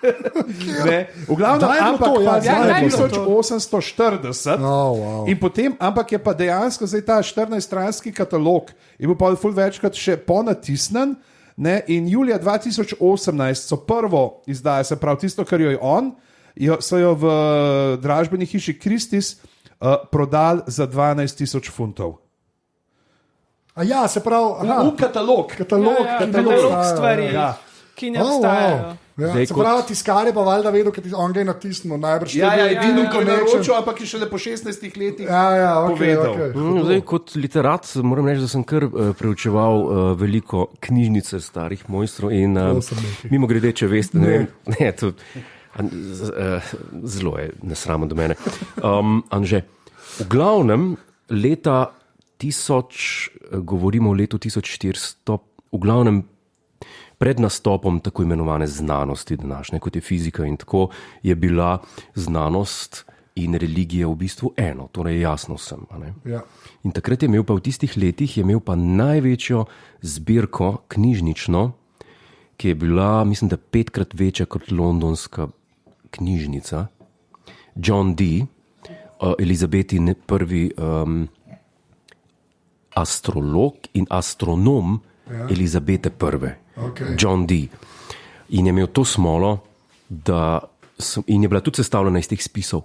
V glavnem, ampak to, pa kdaj je bilo to? 1840 in potem, ampak je pa dejansko zdaj ta 14-stranski katalog je bil pa ful večkrat še ponatisnen. Ne, in julija 2018 so prvo izdajo, se pravi tisto, kar jo je on, so jo v dražbeni hiši Christie's prodali za 12,000 funtov. A ja, se pravi, Katalog. Katalog stvari, ki ne obstajajo. Ja, se pravi, tiskar je pa valjda vedel, ker on ga je natisnil, najbrž. Edino, ko je naročil, ampak je šele po 16 letih povedal. Zdaj, kot literat moram reči, da sem kar preučeval veliko knjižnice starih mojstrov in mimo grede, če veste, zelo je nesramno do mene. Anže, v glavnem leta 1000, govorimo o letu 1400, v glavnem pred nastopom tako imenovane znanosti današnje, kot je fizika in tako, je bila znanost in religija v bistvu eno, torej jasno vsem. Ja. In takrat je imel pa v tistih letih največjo zbirko knjižnično, ki je bila, mislim, da 5-krat večja kot londonska knjižnica. John Dee, Elizabetin prvi astrolog in astronom Elizabete I. Okay. John Dee. In je imel to smolo, in je bila tudi sestavljena iz teh spisov.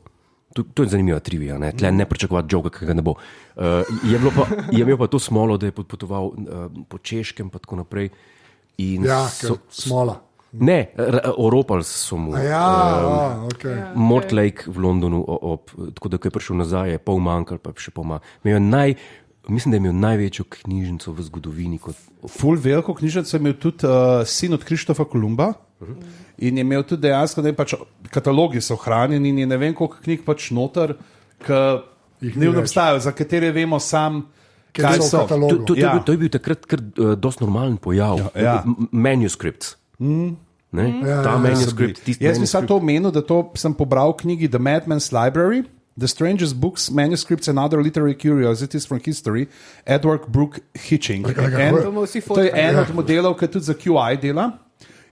To je zanimiva trivija, ne? Tle ne pričakovati joga, ki ga ne bo. Je imel pa to smolo, da je potoval po Češkem pa tako naprej. In smola. Ne, oropali so mu okay. Mortlake v Londonu, tako da ko je prišel nazaj, je pol manjkal, pa še pol manj. Mislim, da je imel največjo knjižnico v zgodovini. Ful veliko knjižnico je imel tudi sin od Krištofa Kolumba in je imel tudi dejansko, da je pač katalogi so ohranjeni in je ne vem koliko knjig pač noter, ki ne obstajajo, za katere vemo sam, kaj so. To je bil takrat kar dosti normalen pojav. Manuscripts. Ta manuskript. Jaz bi samo to omenil, da to sem pobral v knjigi The Madman's Library, The Strangest Books, Manuscripts and Other Literary Curiosities from History, Edward Brooke Hitching. To je en od modelov, ki tudi za QI dela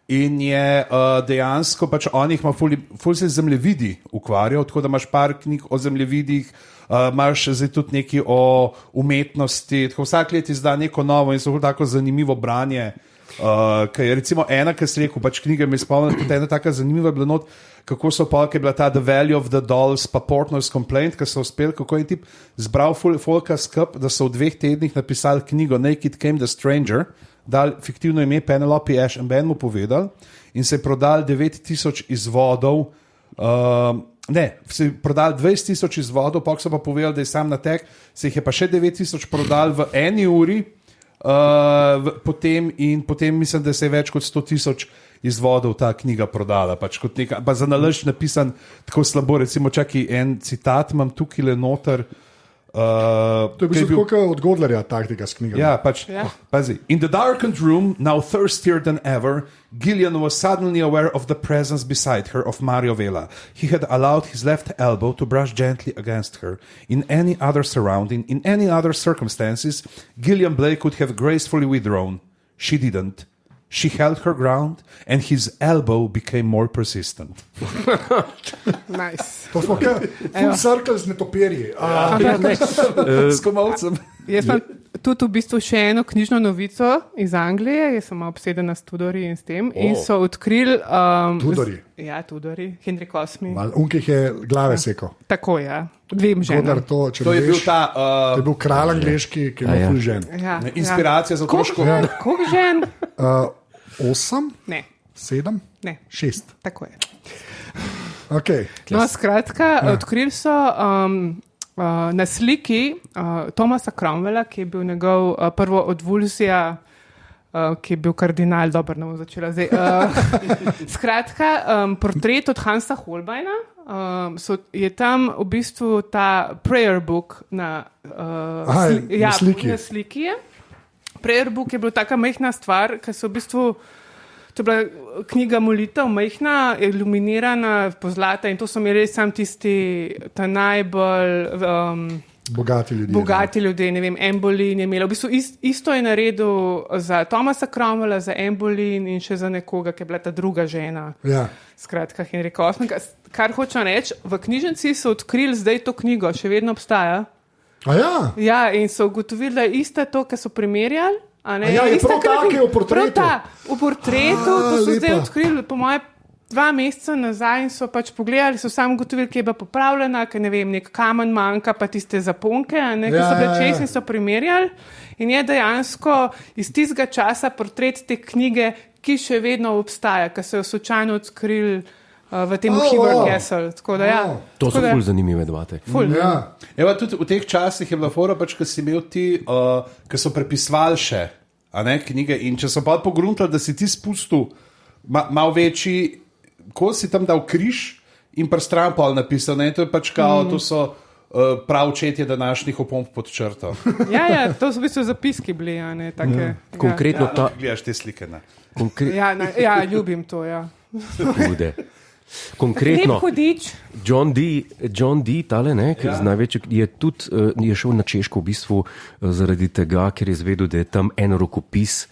in je dejansko, pač on jih ima ful se zemljevidi ukvarjal, tako da imaš par knjig o zemljevidih, imaš zdaj tudi nekaj o umetnosti, tako vsak let izda neko novo in so tako zanimivo branje. Kaj je recimo ena, ki si rekel, pač knjiga mi spomnim, tudi ena taka zanimiva je bila not, kako so pa, ki je bila ta The Valley of the Dolls pa Portnoy's Complaint, ki so uspeli, kako je tip zbral folka skup, da so v 2 tednih napisali knjigo Naked Came the Stranger, dal fiktivno ime Penelope Ash in Ben mu povedal in se je prodal 9,000 izvodov, se je prodal 20,000 izvodov, pa so pa povedali, da je sam na tek, se jih je pa še 9,000 prodal v 1 uri, potem mislim, da se je več kot 100,000 izvodov ta knjiga prodala, pač kot neka, pa za nalaž napisan tako slabo, recimo čakaj en citat imam tukaj le noter. To je bil kot od Godlerja taktika s knjigami. Ja, pač, pazi. In the darkened room, now thirstier than ever, Gillian was suddenly aware of the presence beside her of Mario Vela. He had allowed his left elbow to brush gently against her. In any other surrounding, in any other circumstances, Gillian Blake could have gracefully withdrawn. She didn't. She held her ground and his elbow became more persistent. Nice. To smo kaj full circle z netopirji. S komovcem. Jaz imam tudi v bistvu še eno knjižno novico iz Anglije, jaz sem obsedena s Tudori in s tem, in so odkrili... Tudori? Ja, Tudori, Henrik VIII. Unkih je glave seko. Tako, ja. Dvem ženam. To je bil ta... To je bil kralj angleški, ki ima ful žen. Ja, inspiracija za otroško. Koliko žen? 8? Ne. 7? Ne. 6. Tako je. Okay. No, skratka, odkrili so na sliki Thomasa Cromwella, ki je bil njegov prvo od Wolseyja, ki je bil kardinal, dobro, ne bom začela zdaj. Skratka, portret od Hansa Holbeina, je tam v bistvu ta prayer book na sliki. Na sliki je. Prayer book je bila taka majhna stvar, ki so v bistvu, to je bila knjiga molitev, majhna, iluminirana, pozlata in to so mi res sam tisti, ta najbolj Bogati ljudje. Bogati ljudje, ne vem, Anne Boleyn je imela. V bistvu isto je naredil za Thomasa Cromwella, za Anne Boleyn in še za nekoga, ki je bila ta druga žena. Ja. Skratka, Henrika VIII. Kar hočem reči, v knjižnici so odkrili zdaj to knjigo, še vedno obstaja. A ja? Ja, in so ugotovili, da je ista to, kar so primerjali. Ja, je prav tak je v portretu. V portretu, to so lepa. zdaj odkrili, po moje 2 meseca nazaj in so pač pogledali, so samo ugotovili, kje je bila popravljena, ker ne vem, nek kamen manjka, pa tiste zaponke, ki so bile čez in so primerjali. In je dejansko iz tistega časa portret te knjige, ki še vedno obstaja, ker so jo slučajno odkrili v tem Hever Castle. Tako da, ja. To so ful zanimive debate. Ja. Evo, tudi v teh časih je bila fora, pač, ko si imel ti, ki so prepisvali še knjige in če so pa pogruntali, da si ti spustil malo večji, ko si tam dal križ in pa stran pol napisal, ne, to je pač kao, to so prav očetje današnjih opomb pod črto. Ja, to so v bistvu zapiski bili, a ne, take. Konkretno ta... Gledaš te slike, ne? Ja, ljubim to, ja. Hude. Konkretno, hudič. John Dee, tale, ne, ki največji, je tudi je šel na Češko v bistvu zaradi tega, ker je izvedel, da je tam en rokopis,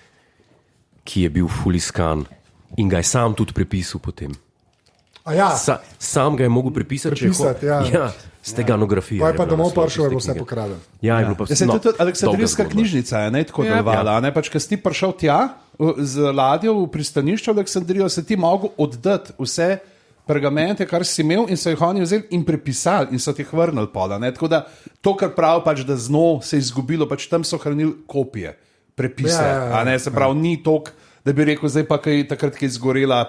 ki je bil fuliskan in ga je sam tudi prepisal potem. Ja. Sam ga je mogel prepisati, steganografija. Pa je pa domov prišel, je vse pokraden. Ja, je bilo pa vse. Tudi Aleksandrijska knjižnica je tako delovala, ne, pač, ko si prišel tja z ladjo v pristanišče v Aleksandrijo, se ti mogel oddati vse pergamente, kar si imel in so jih oni vzeli in prepisali in so ti jih vrnili pola. Ne? Tako da to, kar pravi, pač, da zno se je izgubilo, pač tam so hranili kopije, prepise. Se pravi, ni tok, da bi rekel, zdaj pa kaj takrat, ki je izgorela.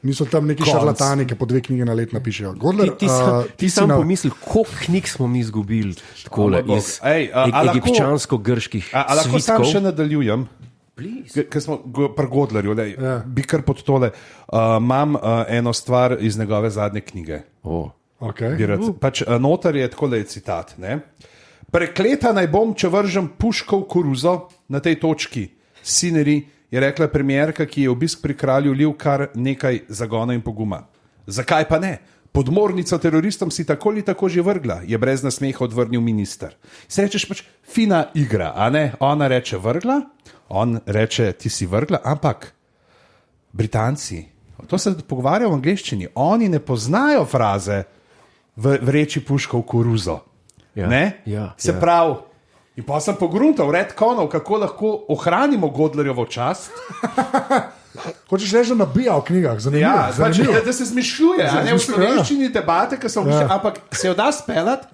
Niso tam neki šarlatani, ki po 2 knjige na let napišejo. Godler, ti sam pomisli, koliko knjig smo mi izgubili takole iz egipčansko-grških svitkov. A lahko sam še nadaljujem? Ker smo pri Godlerju, bi kar pod tole. Imam eno stvar iz njegove zadnje knjige. Pač notar je takole citat. Ne? Prekleta naj bom, če vržem puško v koruzo na tej točki. Sineri, je rekla premierka, ki je obisk pri kralju lil kar nekaj zagona in poguma. Zakaj pa ne? Podmornico teroristom si tako ali tako že vrgla, je brez nasmeha odvrnil minister. Se rečeš pač, fina igra, a ne? Ona reče vrgla, on reče, ti si vrgla, ampak Britanci, to se pogovarja v angleščini, oni ne poznajo fraze vreči puško v koruzo. Se pravi, in pa sem pogruntal redkonov, kako lahko ohranimo Godlerjevo čast. Hočeš reči, da nabija v knjigah, zanimivo. Da se zmišljuje, v slovenščini debate, ampak se jo da speljati,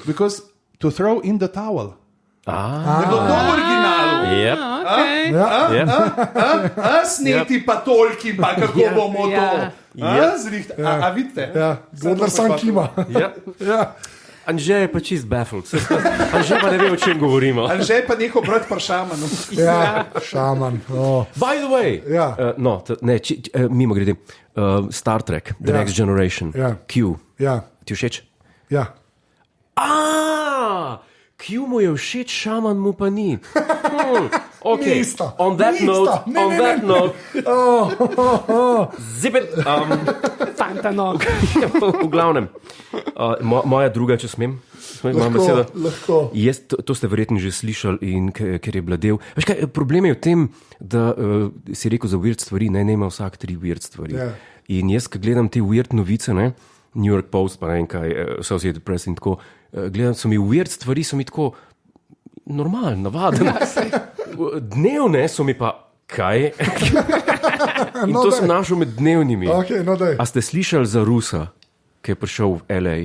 because to throw in the towel. Ne bo to v originalu. Sneti pa tolki, pa kako bomo to. A vidite? Godler sam kima. Anže je pa čist baffled. Anže pa ne ve, o čem govorimo. Anže je pa neko brat pa šamanu. Šaman. By the way, mimo grede, Star Trek, The Next Generation, Q. Ti všeč? Ja. Q mu je všeč, šaman mu pa ni. Okay. Isto. On that note, zip it. Fantano. V glavnem, moja druga, če smem. Lahko. To ste verjetno že slišali in ker je bila del. Veš kaj, problem je v tem, da si rekel za weird stvari, ne ima vsak 3 weird stvari. In jaz, ko gledam te weird novice, ne, New York Post, pa ne vem kaj, Associated Press in tako, gledam, so mi weird stvari, so mi tako normalen, navaden. Dnevne so mi pa kaj? In to sem našel med dnevnimi. A ste slišali za Rusa, ki je prišel v LA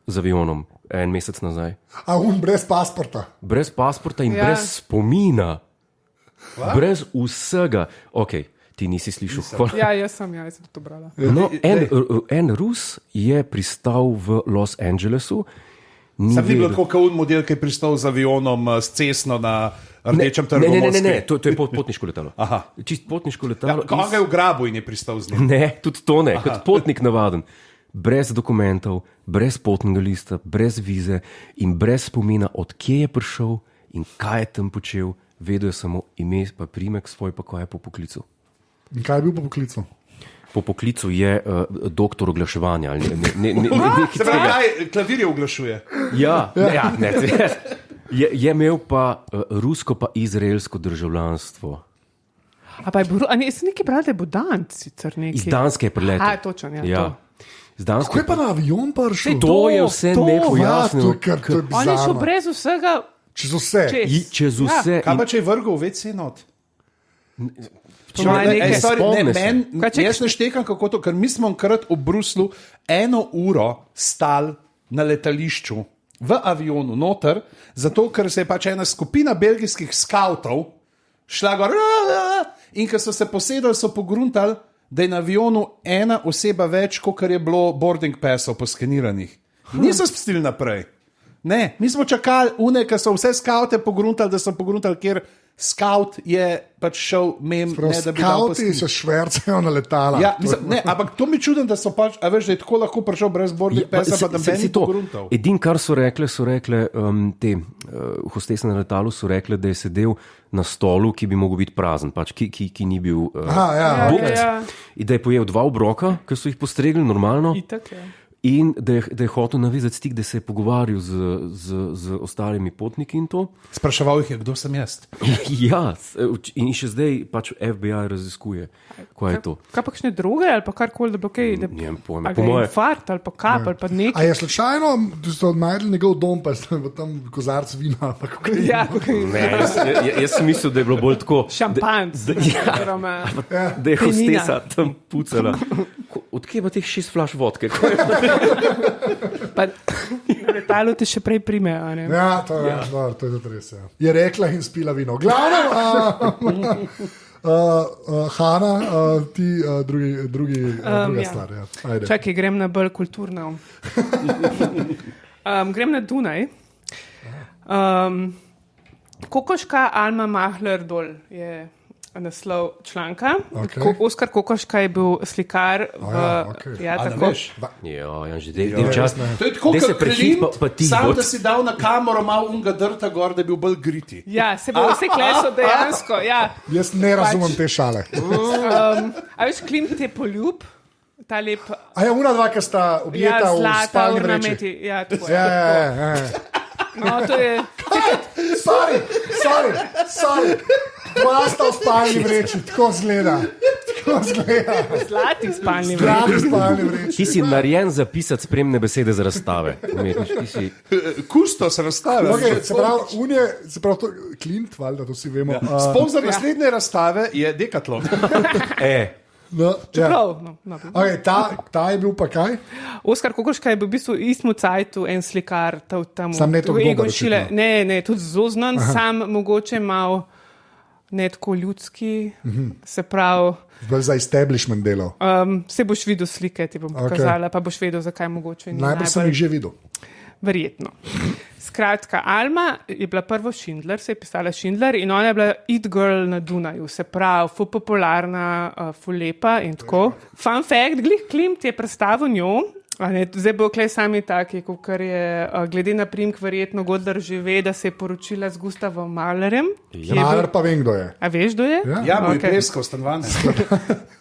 z avionom 1 mesec nazaj? A brez pasporta. Brez pasporta in brez spomina. Brez vsega. Ok, ti nisi slišal. Jaz sem to brala. No, en Rus je pristal v Los Angelesu. Sam ni bilo tako kaun model, ki je pristal z avionom, s cestno na Rdečem trgu. Ne, to je potniško letalo. Čist potniško letalo. Koga je v grabu in je pristal z njim? Ne, tudi to ne, kot potnik navaden. Brez dokumentov, brez potnega lista, brez vize in brez spomina, od kje je prišel in kaj je tam počel. Vedel je samo ime, pa primek svoj, pa kaj je po poklicu. In kaj je bil po poklicu? po poklicu je doktor oglaševanja. Ali Se pravi, kaj klavirje oglašuje? Je imel pa rusko pa izraelsko državljanstvo. Sem nekaj bral, da je Budanc sicer nekaj. Iz Danske je priletel. Točno, Ja. Iz Danske. Kako je pa na avion prišel? To je vse nepojasnjeno. To je kar, to je On je šel bizarno. brez vsega. Čez vse. Čez vse. Kaj pa če je vrgel WC not? Po moje nekaj. spomni se. Jaz ne štekam, kako to, ker mi smo enkrat v Bruslu 1 uro stali na letališču v avionu noter, zato ker se je pač ena skupina belgijskih skavtov šla gor in ker so se posedali, so pogruntali, da je na avionu ena oseba več, kot je bilo boarding passov poskeniranih. Niso spustili naprej. Ne, mi smo čakali, ker so vse skavte pogruntali, da so pogruntali, kjer skaut je pač šel mem, ne da bi dal Skauti poskeniti. se švercajo na letala. Ja, mislim, ne, ampak to mi čudem, da so pač, a veš, da je tako lahko prišel brez boarding passa, pa da bi ni pogruntal. Edino, kar so rekle te hostese na letalu, so rekle, da je sedel na stolu, ki bi mogel biti prazen, pač, ki ni bil bokt. In da je pojel 2 obroka, ki so jih postregli normalno. Itak, ja. In da je hotel navezati stik, da se je pogovarjal z ostalimi potniki in to. Spraševal jih je, kdo sem jaz. Ja, in še zdaj pač FBI raziskuje, kaj je to. Kaj pa kakšne druge ali pa karkoli, da bo kaj, da Nimam pojma. ali ga je infarkt ali pa kap ali pa A nekaj. je slučajno, da so najdli njegov dom, pa je tam kozarc vina, pa kokain. Ja, Ne, jaz sem mislil, da je bilo bolj tako. šampanc. oziroma- Da je hostesa tam pucala. Odkje pa teh 6 flaš vodke? Pa na letalu te še prej prime, a ne? Ja, to je tudi res. Ja. Je rekla in spila vino. Glavno, Hana, ti druga stvar. Ja. Ajde. Čakaj, grem na bolj kulturno. Grem na Dunaj. Kokoška Alma Mahler dol je naslov članka. Okej. Oskar Kokoška je bil slikar v... okej. Ja, A ne tako. veš? Ja, že čas. To je tako, Daj se kot prehit, Klim, pa ti sam bod. da si dal na kamero malo unga drta gor, da je bil bolj griti. Ja, se bo vse kleso dejansko. Ja. Jaz ne razumem te šale. A veš, Klimt je poljub, ta lep... A je una dva, ki sta objeta Ja, v zlata spalni vreči. ornamenti. Ja, tako je. Ja. No, to je... Sorry. Dva sta v spalni vreči, tako zgleda. Zlati spalni vrh. Zdravi spalni vreči. Ti si narejen za pisati spremne besede za razstave. Ti si... Kustos razstave. Okay, se pravi, to Klimt, valjda, to vsi vemo. Sponzor naslednje razstave je Decathlon. No, ja. Prav, no. Okay, ta je bil pa kaj? Oskar Kokoška je bil v bistvu istmu cajtu en slikar. Tam Sam ne toliko Egon dober, Schiele. očitno. Ne, tudi zelo znan, sam mogoče mal ne tako ljudski, se pravi, Bolj za establishment delal. se boš videl slike, ti bom pokazala, pa boš vedel, zakaj mogoče ni Najprej sem jih že videl. Verjetno. Skratka, Alma je bila prvo Schindler, se je pisala Schindler in ona je bila it girl na Dunaju, se pravi, ful popularna, ful lepa in tako. Fun fact, glih Klimt je predstavil njo, zdaj bo klej sami taki, kot je glede na primek verjetno Godler že ve, da se je poročila z Gustavom Mahlerjem. Mahler pa vem, kdo je. A veš, kdo je? Ja, moj Okej. pleskal stanovanje.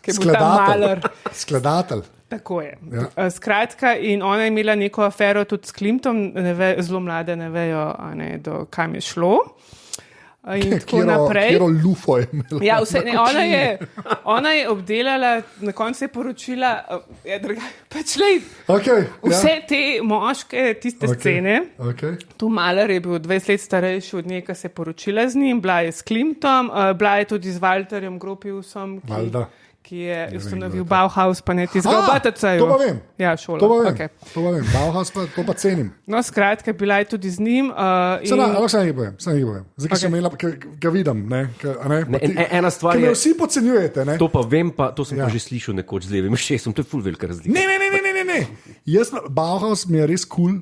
Ki je bil ta Mahler. Skladatelj. Tako je. Ja. Skratka, in ona je imela neko afero tudi s Klimtom, zelo mlade ne vejo, do kam je šlo. In tako naprej. Kjero lufo je imela. Ja, ona je obdelala, na koncu se je poročila, pač lej, Okay, vse te moške, tiste scene. Okay. Tu Mahler je bil 20 let starejši od nje, ki se je poročila z njim, bila je s Klimtom, bila je tudi z Walterjem Gropiusom, ki je ustanovil Bauhaus, pa ne tizgal BTC-ju. To pa vem. Ja, šola. To pa vem. Okay. To pa vem. Bauhaus pa, to pa cenim. No, skratka, bila je tudi z njim. Sam jih povem. Zdaj, ki sem imela, ga vidim. Ena stvar Ki je... me vsi podcenjujete. Ne? To pa vem, to sem pa že slišal nekoč z levim šestom, to je ful velika razlika. Ne. Bauhaus mi je res kul.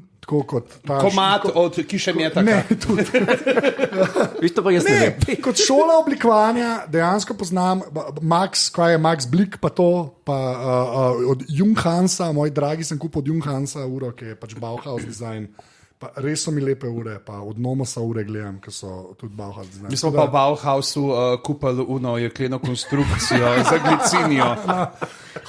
Komat od Kiše Meta. Ne, tudi. Veš, to pa jaz ne vem. Kot šola oblikovanja dejansko poznam kaj je Max Blik, pa to, pa od Junghansa, moj dragi sem kupil od Junghansa uro, ki je pač Bauhaus design Pa res so mi lepe ure, pa od Nomosa ure gledam, ki so tudi Bauhaus. Mi smo pa v Bauhausu kupili uno jekleno konstrukcijo za glicinijo.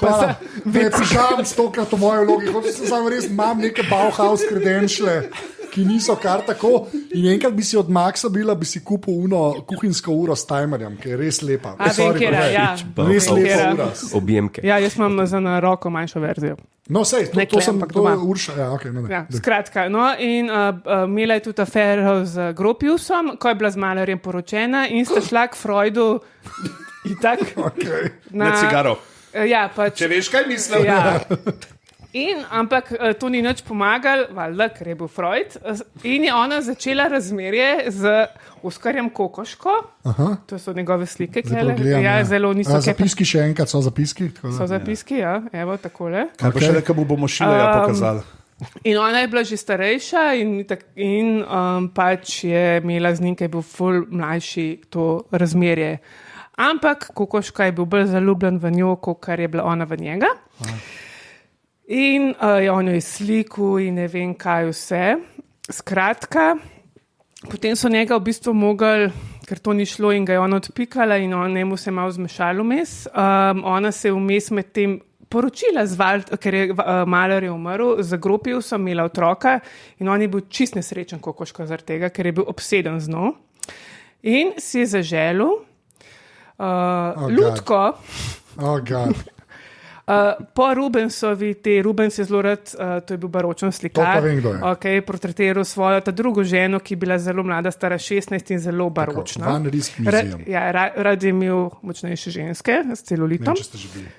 Hvala, ne prišam stokrat v mojo vlogi, hočem se samo res, imam neke Bauhaus kredenšle, ki niso kar tako. In enkrat bi si od Maxa bila, bi si kupil uno kuhinjsko uro s timerjem, ki je res lepa. Res lepa ura. Objemke. Ja, jaz imam za na roko manjšo verzijo. No, sej, to sem, to je Urša. Ja, okay, ja, skratka, no, in imela je tudi afero z Gropiusom, ko je bila z Malerjem poročena in sta šla k Freudu itak. Okay. Na cigaro. Ja, pač, če veš, kaj mislim. Ja. Ampak to ni nič pomagalo, valjda, ker je bil Freud. In je ona začela razmerje z Oskarjem Kokoško. Aha. To so njegove slike. Ja, zelo niso. Zapiski še enkrat, so zapiski. So zapiski, ja, evo takole. Kaj pa še nekaj bomo Šileja pokazali. In ona je bila že starejša in pač je imela z njim, ki je bil ful mlajši, to razmerje. Ampak Kokoška je bil bolj zaljubljen v njo, kot je bila ona v njega. Aha. In on jo je slikal in ne vem kaj vse. Skratka, potem so njega v bistvu mogli, ker to ni šlo in ga je ona odpikala in njemu se je malo zmešalo vmes. Ona se je vmes med tem poročila, ker je Maler je umrl, z Gropiusom imela otroka in on je bil čist nesrečen Kokoška zaradi tega, ker je bil obseden z njo. In si je zaželil lutko. Oh, God. Po Rubensovi, Rubens je zelo rad, to je bil baročen slikar, portretiral svojo ta drugo ženo, ki je bila zelo mlada, stara 16 in zelo baročna. Van Risk Museum. Rad je imel močnejše ženske s celulitom. Ne, če ste že bili.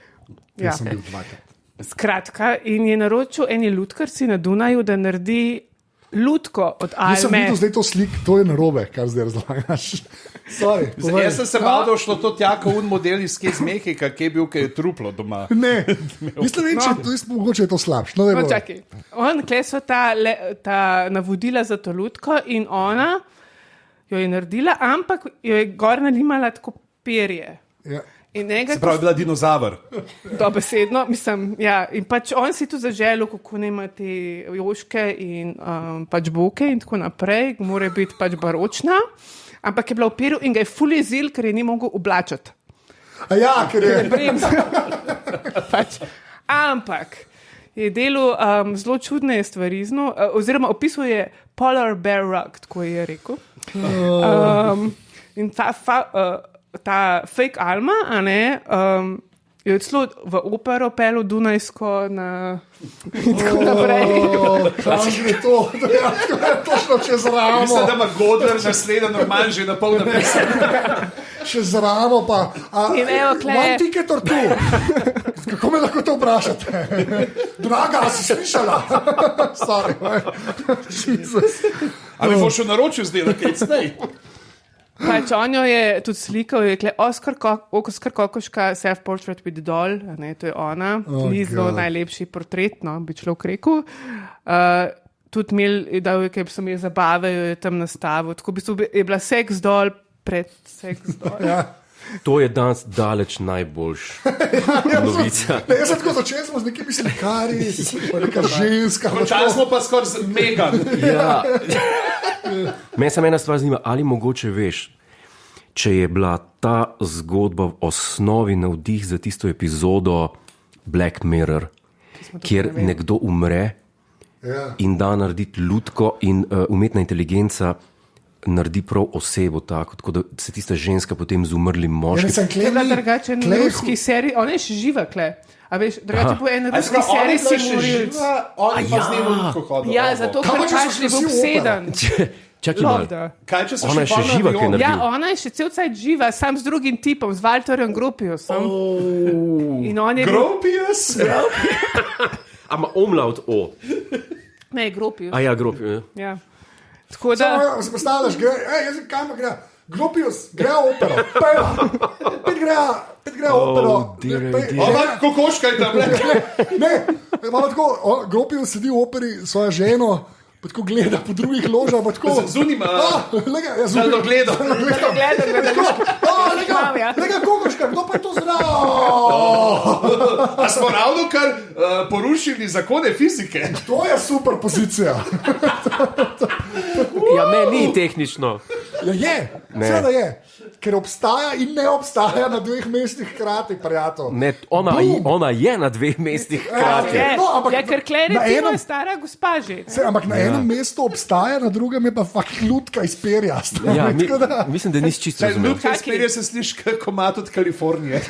Jaz sem bil dvakrat. Skratka, in je naročil eni lutkarci na Dunaju, da naredi lutko od Alme. Jaz sem videl zdaj to slik, to je narobe, kar zdaj razlagaš. Jaz sem se bal, da šlo to tja, kot model iz Mehika, ki je bil, ki je truplo doma. Ne, mislim, mogoče je to slabše. No, čakaj. On kleso ta navodila za to lutko in ona jo je naredila, ampak jo je gor nalimala tako perje. Ja. Se pravi, bila dinozaver. Dobesedno, mislim, ja. In pač on si tu zaželil, kako nema te joške in pač boke in tako naprej, mora biti pač baročna, ampak je bila v peru in ga je ful jezil, ker je ni mogel oblačati. A ja, ker je. Pač, ampak je delal zelo čudne stvari, oziroma opisuje Polar Bear Rug, tako je rekel. In ta fake Alma, a ne, je celo v opero pelo Dunajsko in tako naprej. Kaj je to? To je točno čez ramo. Mislim, da ima Godler naslednja normalno že na pol napisan. Čez ramo pa. Imam tiket tu. Kako me lahko to vprašate? Draga, si slišala? Sorry. Ali boš jo naročil zdaj, da kaj zdaj? Pač on jo je tudi slikal, je rekla, Oskar Kokoška, self-portrait with the doll, ne, to je ona, ni zelo najlepši portret, no, bi človek rekel. Tudi imel, kaj so imeli zabave, jo je tam nastavil, tako bi je bila sex doll pred sex doll. Ja. To je danes daleč najboljša novica. Jaz sem tako začel, smo z nekimi slikarji, neka ženska. Končali smo pa skoraj z Megan. Ja. Mene samo ena stvar zanima, ali mogoče veš, če je bila ta zgodba v osnovi navdih za tisto epizodo Black Mirror, kjer nekdo umre in da narediti lutko in umetna inteligenca naredi prav osebo tako da se tista ženska potem z umrlim moškim. To je bila drugače na ruski seriji, ona je še živa, kle. A veš, drugače po eni ruski seriji si morilc. Oni pa z njim lutko hodil. Ja, zato ker pač je bil obseden. Čakaj malo. Kaj, če so ona je še živa, kaj naredi? Ja, ona je še cel cajt živa, sam z drugim tipom, z Walterjem Gropiusom. Gropius? Ama omlaut o. Ne, Gropius. A ja, Gropius. Ja. Tako da... Samo se postavljaš, jaz sem kam gre, Gropius, gre opero, pet gre opero. Kokoška je tam, ne, imamo tako, Gropius sedi v operi svojo ženo, pa tako gleda po drugih ložah, pa tako... Zunima, zelo gledam. Imam, ja. Lega Kokoška, kdo pa je to znal? A smo ravno kar porušili zakone fizike? To je super pozicija. Ja, ne, ni tehnično. Ja, je, seveda je. Ker obstaja in ne obstaja na dveh mestih hkrati, prijatelj. Ne, ona je na dveh mestih hkrati. Je, No, ampak ja, ker Claire na recimo enem- je stara gospa že. Ampak na enem mestu obstaja, na drugem je pa fucking lutka iz perja. Ja, Tako da- mislim, da nisi čisto razumel. Ljudke spirje se sliši kot mat od Kalifornije.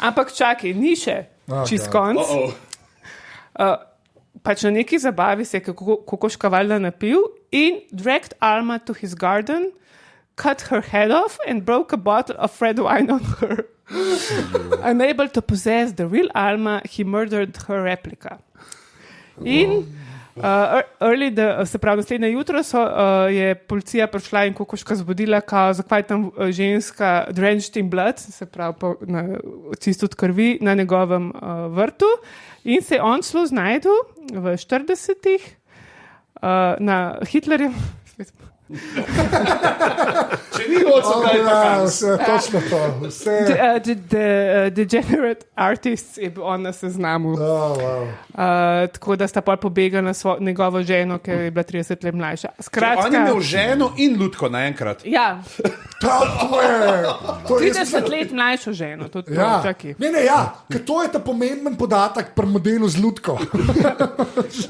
Ampak čakaj, ni še čist konc. Pač na neki zabavi se je Kokoška valjda napil in dragged Alma to his garden, cut her head off and broke a bottle of red wine on her. Unable to possess the real Alma, he murdered her replica. In se pravi, naslednje jutro je policija prišla in Kokoška zbudila, zakaj je tam ženska drenched in blood, se pravi, čisto od krvi na njegovem vrtu. In se je on šlo znajdu v 40-ih na Hitlerjem. Če ni odso, kaj Ja, vse, točno to. Vse. Degenerate artists je bil on na seznamu. Wow. Tako da sta pol pobegla na njegovo ženo, ki je bila 30 let mlajša. On je Skratka, imel ženo in lutko naenkrat. ja, To je 30 let mlajšo ženo. Tudi, Ja. čakaj. Ne, ja, ker to je ta pomemben podatek pri modelu z lutko.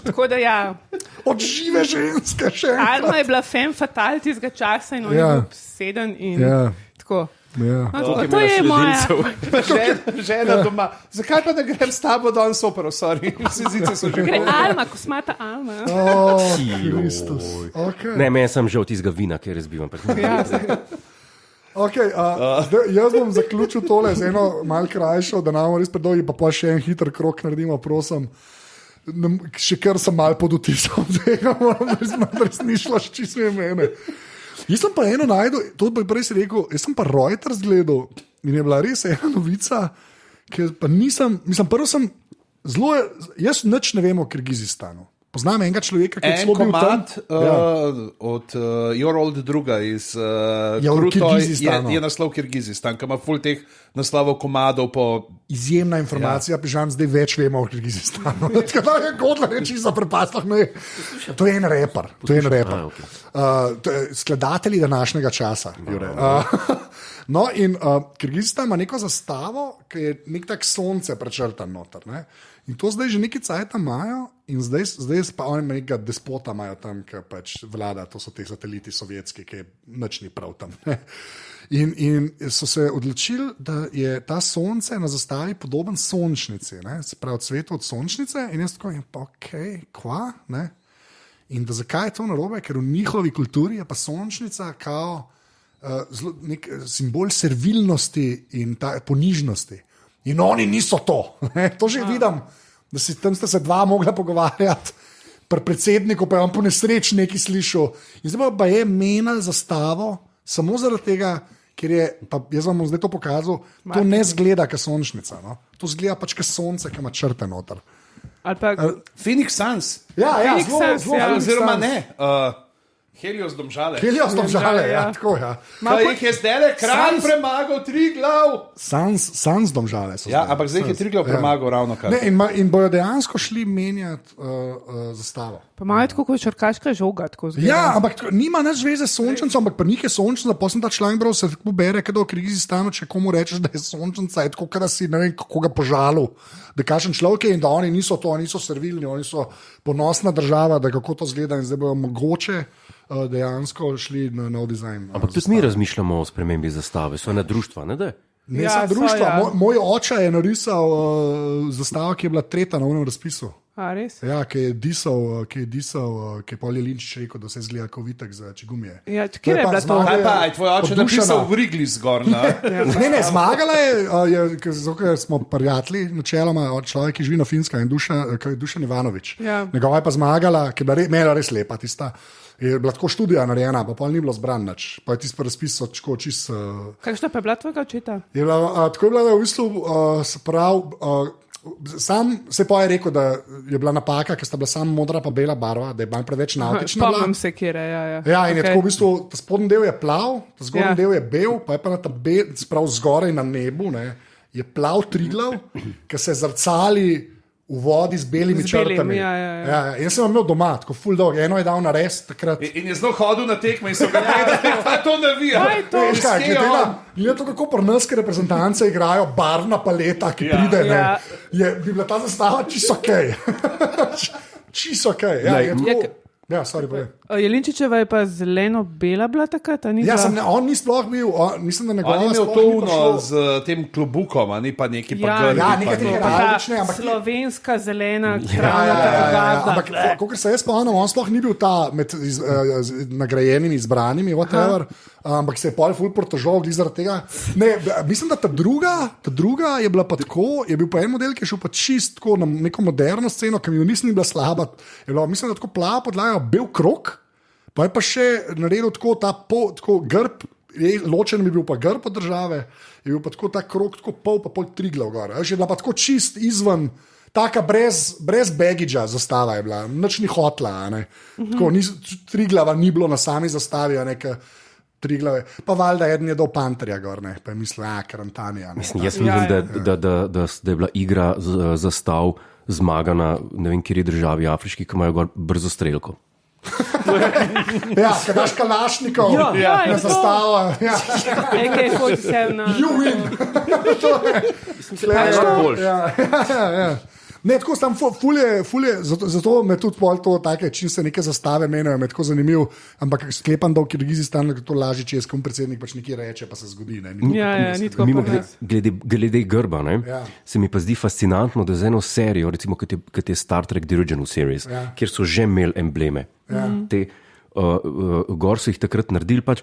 Tako da ja, Od žive ženske še enkrat. Alma je bila femme fatale tistega časa in on je Ja. bil obseden in Ja. tako. Ja. No, tako, to je moja. Žena doma. Zakaj pa ne grem s tabo danes opero, sorry. Vsi zice so že Gre gori. Alma, kosmata Alma. Oh, Kristus. Okay. Ne, meni sem žal tistega vina, ki je razbivam. Ja, Okay, zdaj, jaz bom zaključil tole z eno malce krajšo, da nam res predolgi, pa še en hiter krok naredimo, prosim. Še kar sem mal pod vtisom tega, moram res ni šlo čisto mene. Jaz sem pa eno najdel, to bi prej si rekel, jaz sem pa Reuters gledal in je bila res ena novica, ki pa nisem, mislim, prvo sem zelo, jaz nič ne vem o Kirgizistanu. Poznam enega človeka, ki je En celo bil tam. komad od Your Old druga iz Ja, v Krutoj Kirgizistanu. je naslov Kirgizistan, ki ima ful teh naslovov komadov po... Izjemna informacija, Pižan, zdaj več vemo o Kirgizistanu. Tako da je godla reči za prepastah. To je en reper. To je en reper. Skladatelji današnjega časa. No, in Kirgizistan ima neko zastavo, ki je nek tak sonce prečrtan noter. Ne? In to zdaj že neki cajt imajo, in zdaj pa oni nekega despota imajo tam, ki pač vlada, to so ti sateliti sovjetski, ki nič ni prav tam. Ne? In so se odločili, da je ta sonce na zastavi podoben sončnici, ne? Se pravi cvetu od sončnice, in jaz tako, ok, kva, ne? In da zakaj je to narobe, ker v njihovi kulturi je pa sončnica kao nek simbol servilnosti in ponižnosti. In oni niso to. To že vidim, da tam sta se dva mogla pogovarjati, pri predsedniku pa je on po nesreči nekaj slišal. In zdaj pa je menil zastavo samo zaradi tega, ker je, pa jaz vam bom zdaj to pokazal, to ne zgleda kot sončnica. No? To zgleda pač kot sonce, ki ima črte noter. ali pa Phoenix Suns. Ja, Phoenix Suns, ja. Phoenix Oziroma Suns. ne. Helios Domžale. Helios Domžale, ja, Ja. tako ja. Kaj jih je zdaj le kralj Suns- premagal, Triglav? Sans Domžale so Ja, zdaj. ampak zdaj jih je Suns. Triglav premagal ravno kar. Ne, in bojo dejansko šli menjati zastavo. pa malo tako kot črkaška žoga. Tako zgleda. Ja, ampak nima nič zveze s sončnicom, ampak pri njih je sončnica, pa sem ta članek bral, se tako bere, da v Kirgizistanu, če komu rečeš, da je sončnica, je tako, da si ne vem, kako ga požalil, da kažem človek je in da oni niso to, oni so servilni, oni so ponosna država, da kako to zgleda in zdaj bojo mogoče dejansko šli na nov dizajn. Ampak tudi mi razmišljamo o spremembi zastave, so ena društva, ne da? Ne, Ja, ja, so, društva. ja. Moj oče je narisal zastavo, ki je bila tretja na unem razpisu. A, res? Ja, ki je disal, ki je Polje Linčič rekel, da se zgleda kovitek za čigumije. Ja, kje je bila to? Kaj pa, je tvoj oče Od Dušana. napisal v Rigli zgor? Ne, zmagala je, ker smo prijatelji, načeloma človek, ki živi na Finskem, in Dušan Ivanovič. Ja. Njegova je pa zmagala, ki je bila imela res lepa tista. Je bila tako študija narejena, pa pol ni bilo zbran nič. Pa je tisti razpis Kakšna pa je bila tvojega očeta? Tako je bila, da je v bistvu, se pravi, Sam se pa je rekel, da je bila napaka, ker sta bila samo modra pa bela barva, da je bila preveč nautična. Spomnim se, kje je. Ja, in je tako v bistvu, ta spodnji del je plav, ta zgornji del je bel, pa je pa na ta bel, sprav zgoraj na nebu, ne, je plav Triglav, ki se zrcali v vodi z belimi črtami. Ja, jaz sem imel doma, tako full dog, eno je dal na res takrat. In je zelo hodil na tekme in so ga gledali, kaj to navija. Glede to, kako prnske reprezentance igrajo, barvna paleta, ki pride, ne, bi bila ta zastava čisto okej. Čisto okej. Ja, sorry, povej. Jelinčičeva je pa zeleno-bela bila takrat, a ni bila? Ja, on ni sploh bil, mislim, da njegova On je imel sploh to ni uno prišlo. z tem klubukom, a ni pa neki pa Ja, grdi. ja, pa nekaj neki- tega Pa ta Različne, ampak- slovenska zelena Ja, krava. ampak, kot se jaz spomnim, on sploh ni bil ta med nagrajenimi, izbranimi, whatever, ampak se je pol ful portožal zaradi tega. Ne, mislim, da ta druga je bila pa tako, je bil pa en model, ki je šel pa čist tako na neko moderno sceno, ki mi nisem bila slaba. Je bila, mislim, da tako plava podlaga, bel krok, pa je pa še naredil tako ta tako grb. Ločen bi bil pa grb od države, je bil pa tako ta krok, tako pol Triglav gor. Je bila pa tako čist izven, taka brez bagidža zastava je bila, nič ni hotla. Tako, Triglava ni bilo na sami zastavi, Triglave. Pa valjda eden je dal Panterja gor, ne, pa je mislil, Karantanija. Jaz mislim, da je bila igra zastav zmagana, ne vem, kjer je državi afriški, ki imajo gor brzo strelko. Ja, kaj daš kalašnikov, Ja, na je to. zastavo. Ja. AK-47 na... You win. Ja. Ne, tako sem fulje, zato me tudi pol to take, čim se neke zastave menijo, me tako zanimiv, ampak sklepam, da v Kirgizistanu to lažje, če jaz kot predsednik pač nekaj reče, pa se zgodi. Ne, ni tako Mimo pri nas. glede grba, ne, Ja. se mi pa zdi fascinantno, da z eno serijo, recimo kot je Star Trek The Original Series, kjer so že imeli embleme. Te, gor so jih takrat naredili pač.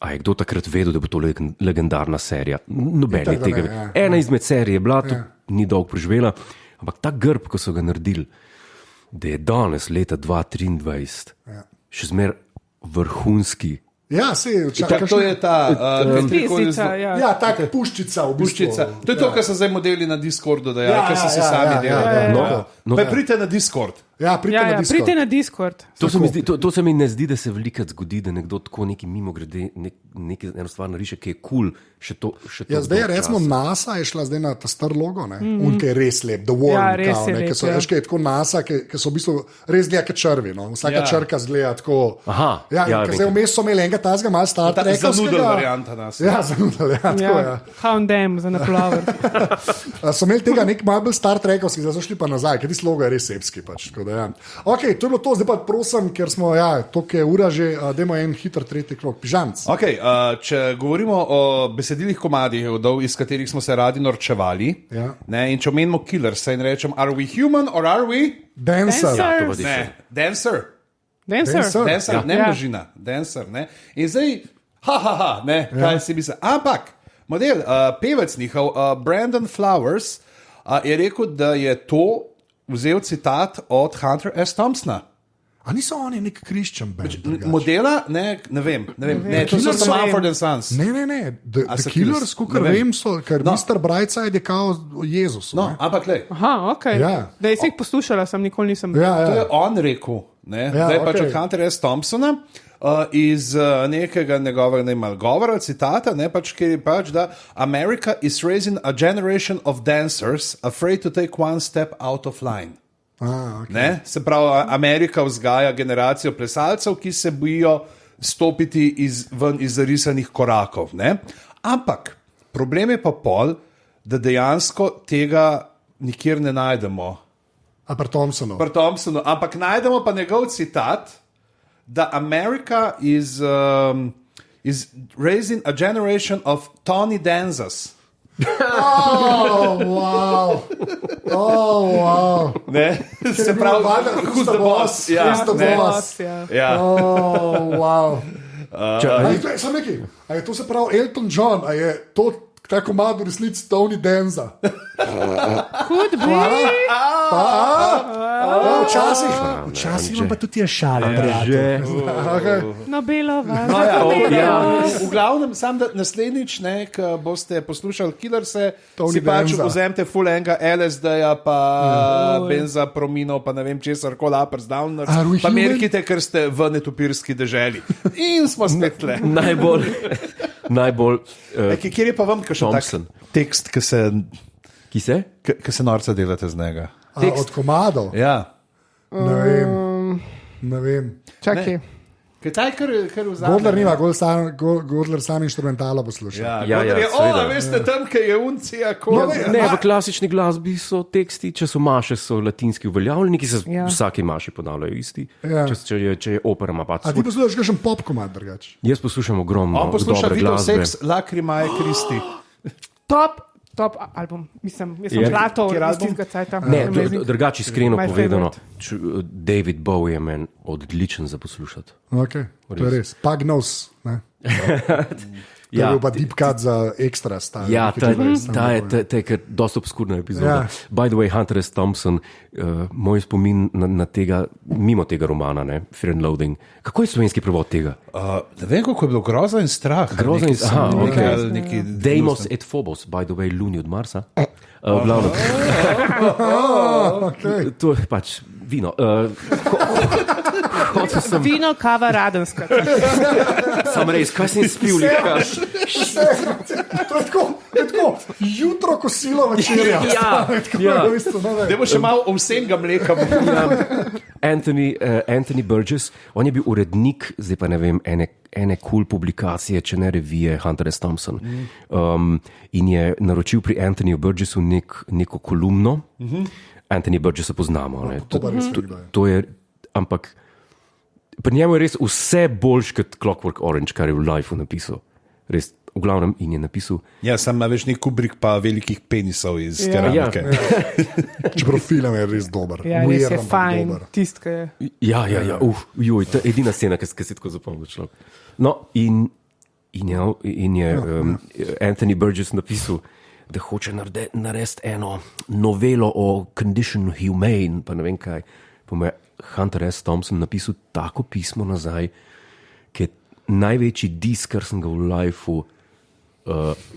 A je kdo takrat vedel, da bo to legendarna serija? Noben je tega. Ena izmed serij je bila, ni dolgo preživela, ampak ta grb, ko so ga naredili, da je danes, leta 2023, še zmer vrhunski. Ja, se To je ta Pisnica, ja. Ja, taka puščica v bistvu. puščica. To je to, kar so zdaj modeli na Discordu, da ker so si sami delali. Pa pridite na Discord. Ja, pridite na Discord. Pridite na Discord. To se mi ne zdi, da se velikrat zgodi, da nekdo tako neki mimo grede eno stvar nariše, ki je kul, še to Ja, zdaj je recimo NASA je šla zdaj na ta star logo, ki je res lep, The Worm, Ja, res je lep, ki so ja. veš, ki je tako NASA, ki so v bistvu res zgleda kot črvi, no. Vsaka črka zgleda tako. Aha, Ja, ja, zdaj vmes so imeli enega tazga, malo Star Trekovskega. Zanudel varianta nas. Ja, zanudel, ja, tako Ja. ja. Hound Dam za naplover. So imeli tega nek malo bolj Star Trekovski, zdaj so šli pa nazaj, ker ti slogo je res sepski. Pač, tako da, ja. Ok, to je bilo to, zdaj pa prosim, ker smo, toliko je ura že, dajmo en hiter tretji krog, pižamc. Okay, če govorimo o besedilih komadih, iz katerih smo se radi norčevali, ne, in če omenimo Killers, se jim rečem, are we human or are we? Dancer. Dancer. Ne, dancer. Dancer. Dancer, ne Ja. množina, dancer. Ne. In zdaj, ne, kaj si misli. Ampak, model, pevec njihov, Brandon Flowers, je rekel, da je to vzel citat od Hunter S. Thompsona. A niso oni nek Christian band? Modela, ne vem. Ne, to so Killers samo so- Mumford and Sons. Ne, The so Killers, Killers? kot Ne vem. vem, so, ker Mr. Brightside je kao Jezus. No, ne. ampak le. Aha, ok. Ja. Da je se jih poslušala, sem nikoli nisem. To je Ja. on rekel, ne, da je pač okej. od Huntera S. Thompsona. Iz nekega njegovega govora, citata, ne, pač, ki je pač, da America is raising a generation of dancers afraid to take one step out of line. Okay. Se pravi, Amerika vzgaja generacijo plesalcev, ki se bojijo stopiti ven iz zarisanih korakov. Ne? Ampak problem je pa pol, da dejansko tega nikjer ne najdemo. A pri Thompsonu. Pri Thompsonu, ampak najdemo pa njegov citat, da America is raising a generation of Tony Danzas. Oh, wow. Ne? Se pravi, who's the boss? Ja, Who's the ne. boss? Ja. Oh, wow. A je to se pravi Elton John, a je to Ta komad v resnici Tony Danza. Could be. Včasih imam pa tudi te šale, prijatelj. Nobelova. V glavnem, sam da naslednjič, ko boste poslušali Killerse, Tony si pač Danza. vzemite full enga LSD-ja, pa benzaprominov, pa ne vem česar, kol uppers, downers, Are we pa human? merkite, ker ste v netopirski deželi. In smo spet tle. Najbolj. Kjer je pa vam kakšen Thompson. tak tekst, ki se norca delate z njega? Od komadov? Ja. Ne vem. Čakaj. Kaj taj, kar vzame? Godler nima, Godler sam instrumentalo posluša. Ja, Godler je, seveda. veste, tam, kjer je uncija, Ne, v klasični glasbi so teksti, če so maše, so latinski uveljavljeni, ki se vsaki maši ponavljajo isti. Ja. Če je opera, ima pač A ti poslušaš kakšen pop komad drugače? Jaz poslušam ogromno On posluša dobre Video glasbe. Sex, Lacrimae Christi. Top album. Mislim, jaz sem Je. plato Kjer iz album? tistega cajta. Ne, Amazing. drugače iskreno My povedano, David Bowie je meni odličen za poslušati. Okay, to je res. Pug Nose. Ne? To je bil pa deep cut za ekstra stvar. Ja, ta je kar dosta obskurna epizoda. Ja. By the way, Hunter S. Thompson, moj spomin na tega, mimo tega romana, ne, Fear and Loathing. Kako je slovenski prevod tega? Ne vem, kako je bilo grozno in strah. Grozno in- aha, okej. neki Deimos et Phobos, by the way, Luni od Marsa. Glavno, Okay. to je pač vino. Hotel sem, Vino, kava, radenska. sam res, kaj sem spil, likaš? To je tako, jutro kosilo večerja. Ja, ja. V bistvu, ne vem. Da bo še malo ovsenga mleka. Anthony Burgess, on je bil urednik, zdaj pa ne vem, ene cool publikacije, če ne revije, Hunter S. Thompson. In je naročil pri Anthonyju Burgessu neko kolumno. Anthony Burgessa poznamo. Ne. To pa res ve, kdo je. To je, ampak pri njemu je res vse boljš kot Clockwork Orange, kar je v Lifeu napisal. Res, v glavnem, in je napisal. Ja, sam ima več nek kubrik pa velikih penisov iz Ja. keramike. Čeprav film je res dober. Ja, res je Weird, ampak fajn. dober. Tist, ki je. Ja, joj, to je edina scena, ki si tako zapomnil človek. No, in je Anthony Burgess napisal, da hoče narediti eno novelo o Condition Humane, pa ne vem kaj. Pa mu je Hunter S. Thompson napisal tako pismo nazaj, ki je največji disk, kar sem ga v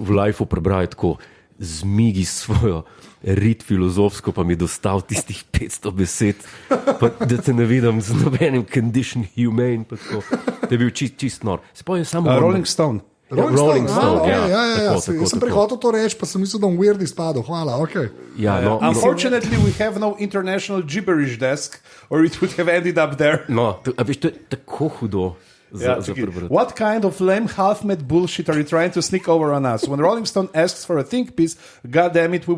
lifeu prebral, tako zmigi svojo rit filozofsko, pa mi je dostal tistih 500 besed, pa, da te ne vidim z nobenim Condition Humane. Pa tako. To je bil čist nor. Se pa je samo Rolling Stone. Rolling Stone, ja. Jaz sem Tako. prehotel to reči, pa sem mislil, da bom weird izpadel. Hvala, ok. Ja, no, Unfortunately, we have no international gibberish desk, or it would have ended up there. no, a veš, to je tako hudo za prebrati. What kind of lame half-made bullshit are you trying to sneak over on us? When Rolling Stone asks for a think piece, God damn it, we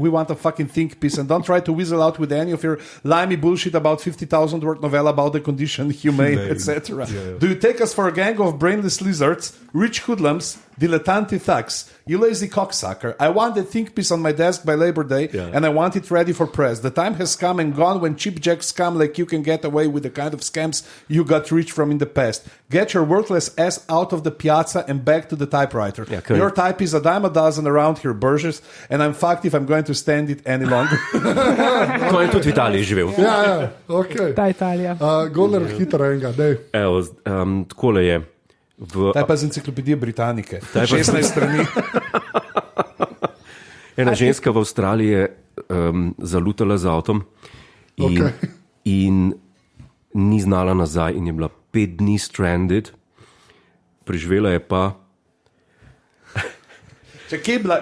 want a fucking think piece, and don't try to weasel out with any of your limey bullshit about 50,000 word novella about the condition, humane, etc. Do you take us for a gang of brainless lizards, rich hoodlums, dilettante thugs? You lazy cocksucker. I want a think piece on my desk by Labor Day, and I want it ready for press. The time has come and gone when cheap jack scum like you can get away with the kind of scams you got rich from in the past. Get your worthless ass out of the piazza and back to the typewriter. Yeah, cool. Your type is a dime a dozen around here, Burgess, and I'm fucked if I'm going to stand it any longer. To je tudi v Italiji živel. Ja, ok. Ta Italija. Godler, hitro enega, dej. Evo, takole je. Ta je pa z enciklopedije Britanike. 16 strani. Ena ženska v Avstraliji je zalutala z avtom in ni znala nazaj in je bila 5 dni stranded, preživela je pa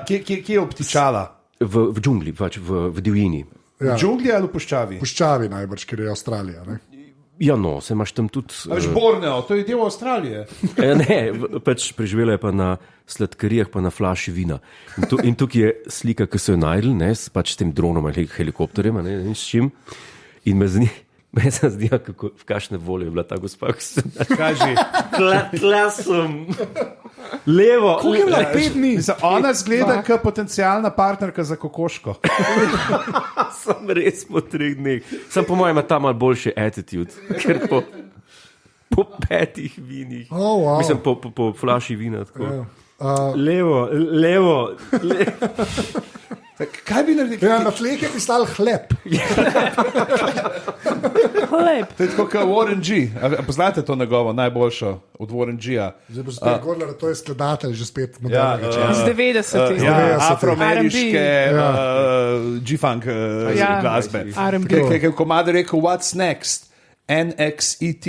Kje je obtičala? v džungli, pač v divjini. Ja. V džungli ali v puščavi? Puščavi najbrž, ker je Avstralija. Ne? Ja, no, se imaš tam tudi. Veš, Borneo, to je del Avstralije. Ne, pač preživela je pa na sladkarijah, pa na flaši vina. In tukaj je slika, ki so jo najdli, ne, pač s tem dronom ali helikopterjem, ne s čim. In me se zdi, v kakšne volje je bila ta gospa. Kaži. Klasom. Levo. Koliko je bila 5 dni? Mislim, ona zgleda kot potencijalna partnerka za kokoško. Sem res po 3 dneh. Sam po mojem ima ta malo boljši attitude, ker po 5 vinih. Oh, wow. Mislim, po flaši vina. Tako. Ja. Levo. Kaj bi naredili? Ja, na tleh je pisal hleb. Hleb. To je tako kot Warren G. A poznate to njegovo najboljšo od Warren G-a? Zdaj bo spet govorila, to je skladatelj že spet Ja, modernega časa. Z 90-ih. afroameriške G-funk glasbe. R&B. Kaj je komad rekel, what's next? NXET.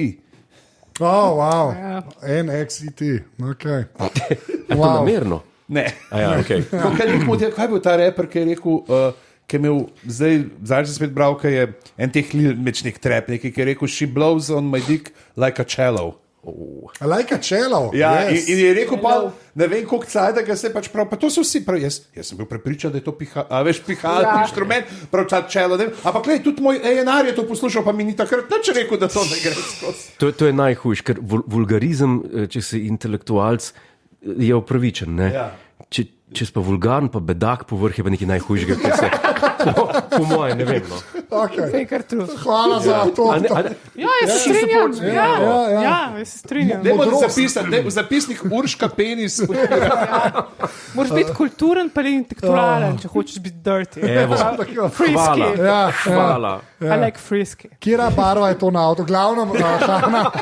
Oh, wow. Ja. NXET. Okay. Je to namerno? Ne. Ja, okay. Kaj je bil ta reper, ki je rekel, ki je imel, zdaj sem spet bral, ki je en teh mečnih trep, ki je rekel, she blows on my dick like a cello. Like a cello. Ja, Yes. in je rekel, pa, ne vem, koliko cajt, da ga se pač prav, pa to so vsi prav, jaz sem bil prepričan, da je to pihalni inštrument, prav ta cello, ne vem, ampak glej, tudi moj A&R je to poslušal, pa mi ni takrat nič rekel, da to ne gre skozi. To je najhujš, ker vulgarizem, če si intelektualc, je upravičen. Ja. Če si pa vulgaren, pa bedak po vrhu, je pa nekaj najhujšega, kar se po mojem, ne vem. No. Okay. To je kar true. Hvala za to. Ja, jaz se strinjam. Jaz se strinjam. Dajmo zapisati, v zapisnik Urška penis. Moraš biti kulturen, pa intelektualen, če hočeš biti dirty. Evo. Frisky. Ja, Hvala. I like frisky. Kjera barva je to na avto? Glavno, Hana,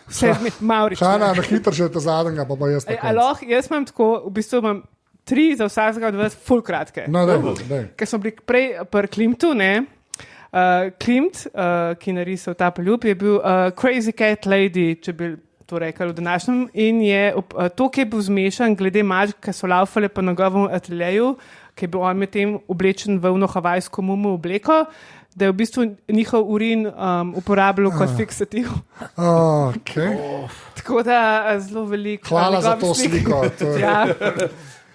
Vse Maurič. Hana, na hitro še te zadnjega, pa jaz tako. Jaz imam tako, v bistvu imam 3 za vsakega od vas ful kratke. No, daj. Ker smo bili prej pri Klimtu, ne? Klimt, ki je narisal ta poljub, je bil Crazy Cat Lady, če bi to rekel v današnjem, in je to, ki je bil zmešan glede mačk, ki so laufale po njegovem ateljeju, ki je bil on med tem oblečen v havajsko mumu obleko, da je v bistvu njihov urin uporabljal kot fiksativ. Okay. Tako da zelo veliko. Hvala za to sliko. To je... Ja.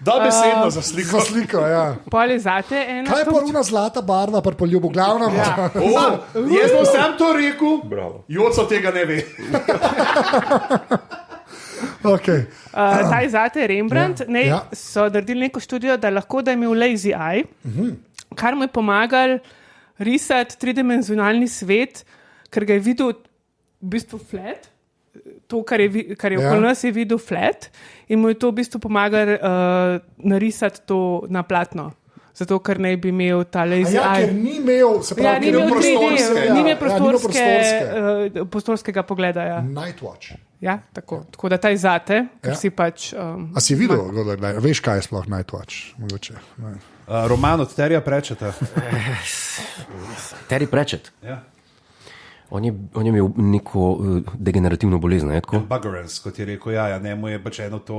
Dobesedno za sliko. Za sliko, ja. Pol je zate ena. Kaj je pa runa zlata barva pri poljubu? Glavno, Ja. Jaz bom sam to rekel, Bravo. Joco tega ne ve. Okay. Ta je zate Rembrandt. Ja. So naredili neko študijo, da lahko da je imel lazy eye, kar mu je pomagal risati tridimenzionalni svet, ker ga je videl v bistvu flat. To, kar je okoli nas, je videl flat, in mu je to v bistvu pomagalo narisati to na platno. Zato, ker naj bi imel ta lazy eye. Ker ni imel, se pravi, ni imel 3D, ni imel prostorske. prostorskega pogleda. Ja, Nightwatch. ja tako da ta je zate, ker si pač. A si videl, veš, kaj je sploh Nightwatch? Mogoče. Roman od Terija Prečeta. Terry Pratchett. Ja. On je imel neko degenerativno bolezen. Buggerance, kot je rekel, njemu je pač eno to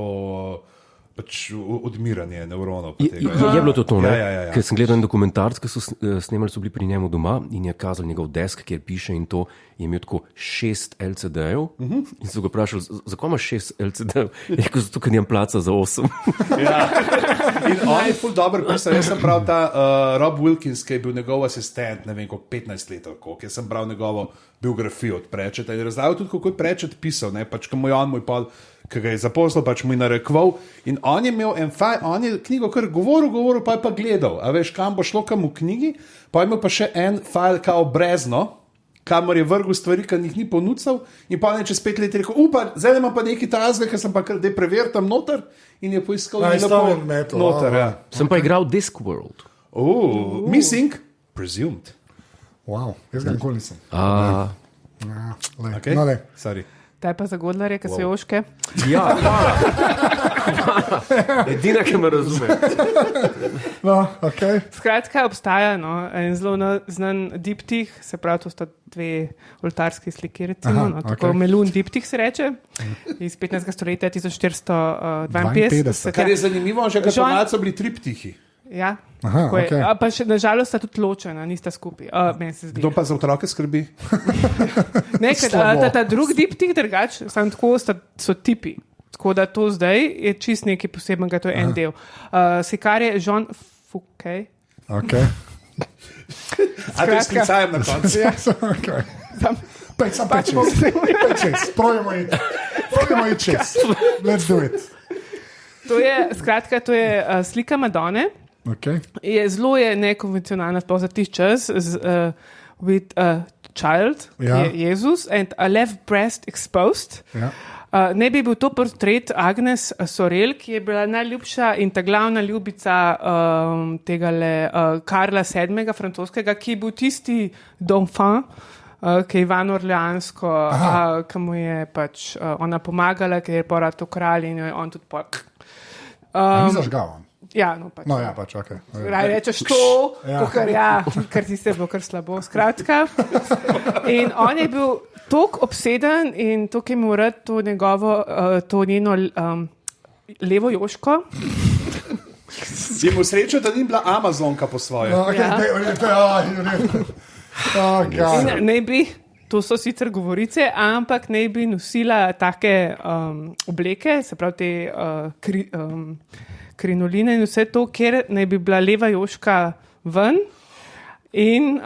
pač odmiranje nevronov. Je bilo to, ne? Ja. Ker sem gledal en dokumentarc, ki so snemali, so bili pri njemu doma in je kazal njegov desk, kjer piše, in to je imel tako 6 LCD-jev. In so ga vprašali, zakaj imaš 6 LCD-jev? Je rekel, zato ker nimam placa za 8. In on je ful dobro pisal. Jaz sem bral ta Rob Wilkins, ki je bil njegov asistent, ne vem, koliko 15 let, koliko. Jaz sem bral njegovo biografijo od Pratchetta in razlagal tudi, kako je Pratchett pisal, ne, pač, ko mu je on moj pol, ki ga je zaposlil, pač mu je narekoval. In on je imel on je knjigo kar govoril, pa je pa gledal, a veš, kam bo šlo, kam v knjigi, pa je imel pa še en file kao brezno, kamor je vrgel stvari, ki jih ni ponudil, in pa ne čez 5 let je rekel, zdaj imam pa neki tazve, ker sem pa kar preveril tam noter in je poiskal noter. Ja. Sem pa igral Discworld. Missing, presumed. Wow, jaz ga nikoli nisem. Okay. No, Sorry. Ta je pa za godlarje, ki so joške. Ja, hvala. Edina, ki me razume. No, okay. Skratka, obstaja en zelo znan diptih, se pravi, to sta 2 oltarski sliki, recimo, tako Melun diptih se reče, iz 15. stoletja 1452. Kar je zanimivo, že kad so bili triptihi. Ja, okay. Pa še nažalost sta tudi ločena, nista skupaj. Kdo pa za otroke skrbi? Ta drug diptih drugač, samo tako so tipi. Tako da to zdaj je čist nekaj posebnega, to je en del. Slikar je Jean Fouquet. Okay. A to je sklicajem na koncu? Ja, okay. Pej čez. Probajmo iti čez. Let's do it. To je slika Madone. Okay. Zelo je nekonvencionalna, sploh za tisti čas, with a child, je Jezus, and a left breast exposed. Ja. Ne bi bil to portret Agnes Sorel, ki je bila najljubša in ta glavna ljubica Karla VII. Francoskega, ki je bil tisti dauphin, ki je Ivan Orleansko, ki mu je pač ona pomagala, ker je porat to kralj in jo je on tudi Ni zažgal. Ja, no pač. No, ja, pač, ok. Raj rečeš to, ker ti se bo kar slabo. Skratka. In on je bil toliko obseden in toliko je mu rad to njegovo, to njeno levo joško. Je mu srečo, da ni bila Amazonka po svoje. Ne bi, to so sicer govorice, ampak ne bi nosila take obleke, se pravi te krinoline in vse to, ker ne bi bila leva joška ven in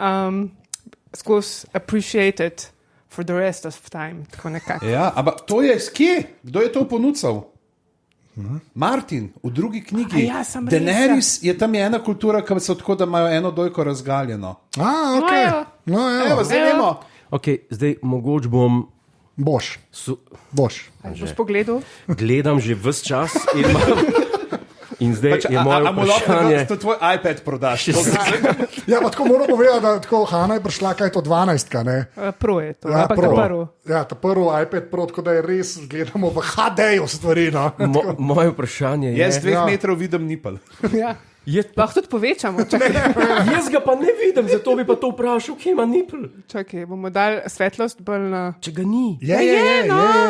skozi appreciated for the rest of time, tako nekako. Ja, ampak to je skje? Kdo je to ponudil? Martin, v drugi knjigi. Ja, Daenerys je tam ena kultura, ki so tako, da imajo eno dojko razgaljeno. Ok. No, Evo, zdaj vemo. Okay, zdaj mogoče bom. Boš. Boš pogledal? Gledam že vse čas in zdaj je moje vprašanje. To tvoj iPad prodaš. Ja, pa tako moram povedati, da tako Hanna je prišla, kaj je to 12-ka, ne? Pro je to, Ja, ampak Pro. ta prvi. Ja, ta prvi iPad Pro, tako da je res, gledamo v HD-ju stvari, no. Moje vprašanje je. Jaz 2 metrov vidim nipel. Ja. Lahko tudi povečamo. Jaz ga pa ne vidim, zato bi pa to vprašal, kje ima nipl. Čakaj, bomo dali svetlost bolj na... Če ga ni.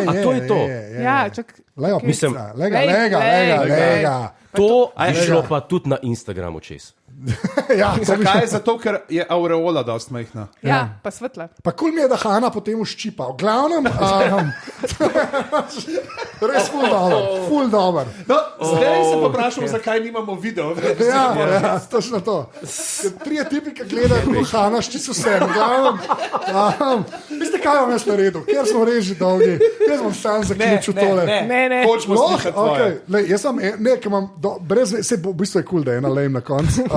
A to je to? Ja, čakaj. Lejo, Mislim, lega. To je šlo pa tudi na Instagramu čez. Ja, Zakaj? Zato, ker je aureola dost majhna. Ja, pa svetla. pa kul mi je, da Hanna potem uščipa. V glavnem, res ful dober. No, zdaj se pa vprašam, zakaj nimamo video. Ja, točno to. Trije tipi, ki gledajo, kako Hanna ščica vse. V glavnem, veste, kaj vam jaz naredil? Ker smo reži dolgi. Jaz bom sam zaključil tole. Ne. Hočemo slišati tvoje. Okay. Lej, jaz sem, ker imam, v bistvu je kul, da je ena lejm na koncu.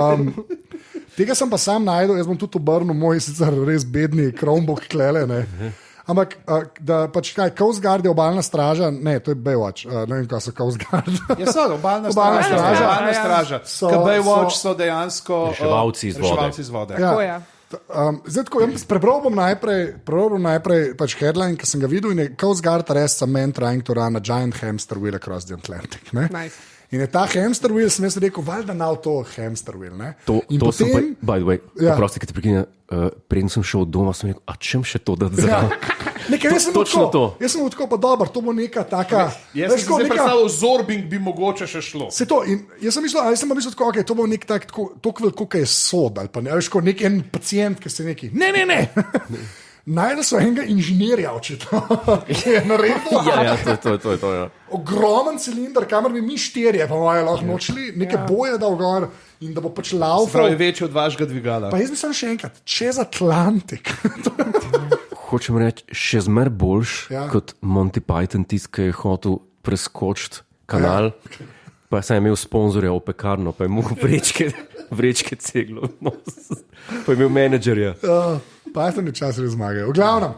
Tega sem pa sam najdel, jaz bom tudi obrnil moj sicer res bedni Chromebook klele, ne. Ampak, da pač kaj, Coast Guard je obalna straža, ne, to je Baywatch, ne vem, kaj so Coast Guard. Ja, so, obalna straža. Baywatch so dejansko Reševalci iz vode. Ja. Tako je. Zdaj, tako, prebral bom najprej pač headline, ki sem ga videl, in je Coast Guard arrests a man trying to run a giant hamster wheel across the Atlantic. Ne? Nice. In je ta hamster wheel, sem jaz rekel, valjda nav to hamster wheel. Ne? To potem, sem pa, by the way, Ja. prosti, ki te prekine, preden sem šel doma, sem rekel, a čem še to dati zraven? Nekaj, jaz sem bil Točno tako, to. Jaz sem bil tako, pa dobro, to bo neka taka... Jaz sem si zdaj predstavljal, Zorbing bi mogoče še šlo. Se to, in jaz sem mislil, tako, okay, to bo nek tak, tako veliko, kot je sod, ali pa ne, veš, kot nek en pacient, ki se neki, ne. Najdel so enega inženirja, očitno, ki je naredil To je to, ja. ogromen cilinder, kamor bi mi štirje, pa moje lahko nočili, neke boje dal gor in da bo pač Prav je laufal. večji od vašega dvigala. Pa jaz bi sam še enkrat, čez Atlantik. Hočem reči, še zmer boljš kot Monty Python, tisti, ki je hotel preskočiti kanal, pa sem imel sponzorja v pekarno, pa je mogel vrečke ceglo, pa je imel menedžerja. Python je čas res zmagajo. V glavnem,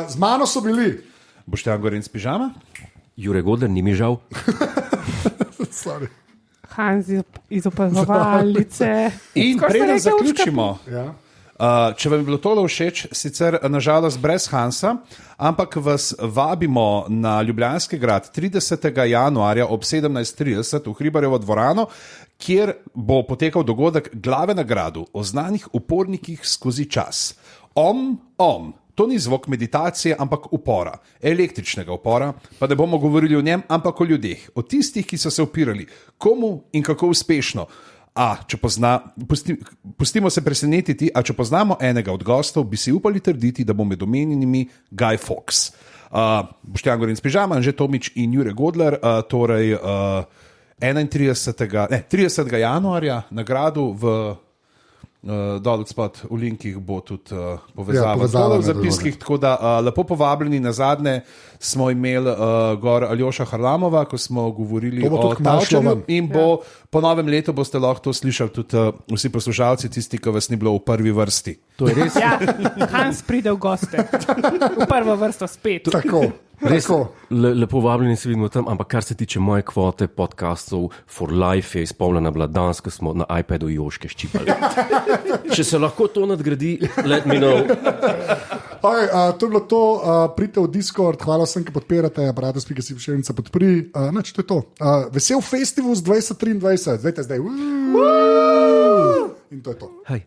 z mano so bili. Boštjan Gorenc pižama? Jure Godler, ni mi žal. Sorry. Hans iz opazovalnice. In preden zaključimo, Ja. če vam je bilo tole všeč, sicer nažalost brez Hansa, ampak vas vabimo na Ljubljanski grad 30. januarja ob 17:30 v Hribarjevo dvorano, kjer bo potekal dogodek Glave na gradu o znanih upornikih skozi čas. To ni zvok meditacije, ampak upora, električnega upora, pa ne bomo govorili o njem, ampak o ljudeh, o tistih, ki so se upirali, komu in kako uspešno. Pustimo se presenetiti, a če poznamo enega od gostov, bi si upali trditi, da bo med omenjenimi Guy Fawkes. Boštjan Gorenc pižama, Anže Tomič in Jure Godler, torej 30. januarja na gradu v dol spod v linkih bo tudi povezava v zapiskih, tako da lepo povabljeni. Na zadnje smo imeli gor Aljoša Harlamova, ko smo govorili o Tavčarju, in bo po novem letu boste lahko to slišali tudi vsi poslušalci, tisti, ki vas ni bilo v prvi vrsti. To je res. Ja, Hans pride v goste. V prvo vrsto spet. Tako. Res, Tako. lepo vabljeni se vidimo tam, ampak kar se tiče moje kvote podcastov, For Life je izpolnjena bila danes, ko smo na iPadu Joške ščipali. Če se lahko to nadgradi, let me know. Okay, to je bilo to, pridite v Discord, hvala vsem, ki podpirate, Bratuspika.si Ševica podpri. Nač, to je to. Vesel festival z 2023, zdaj. In to je to. Hej.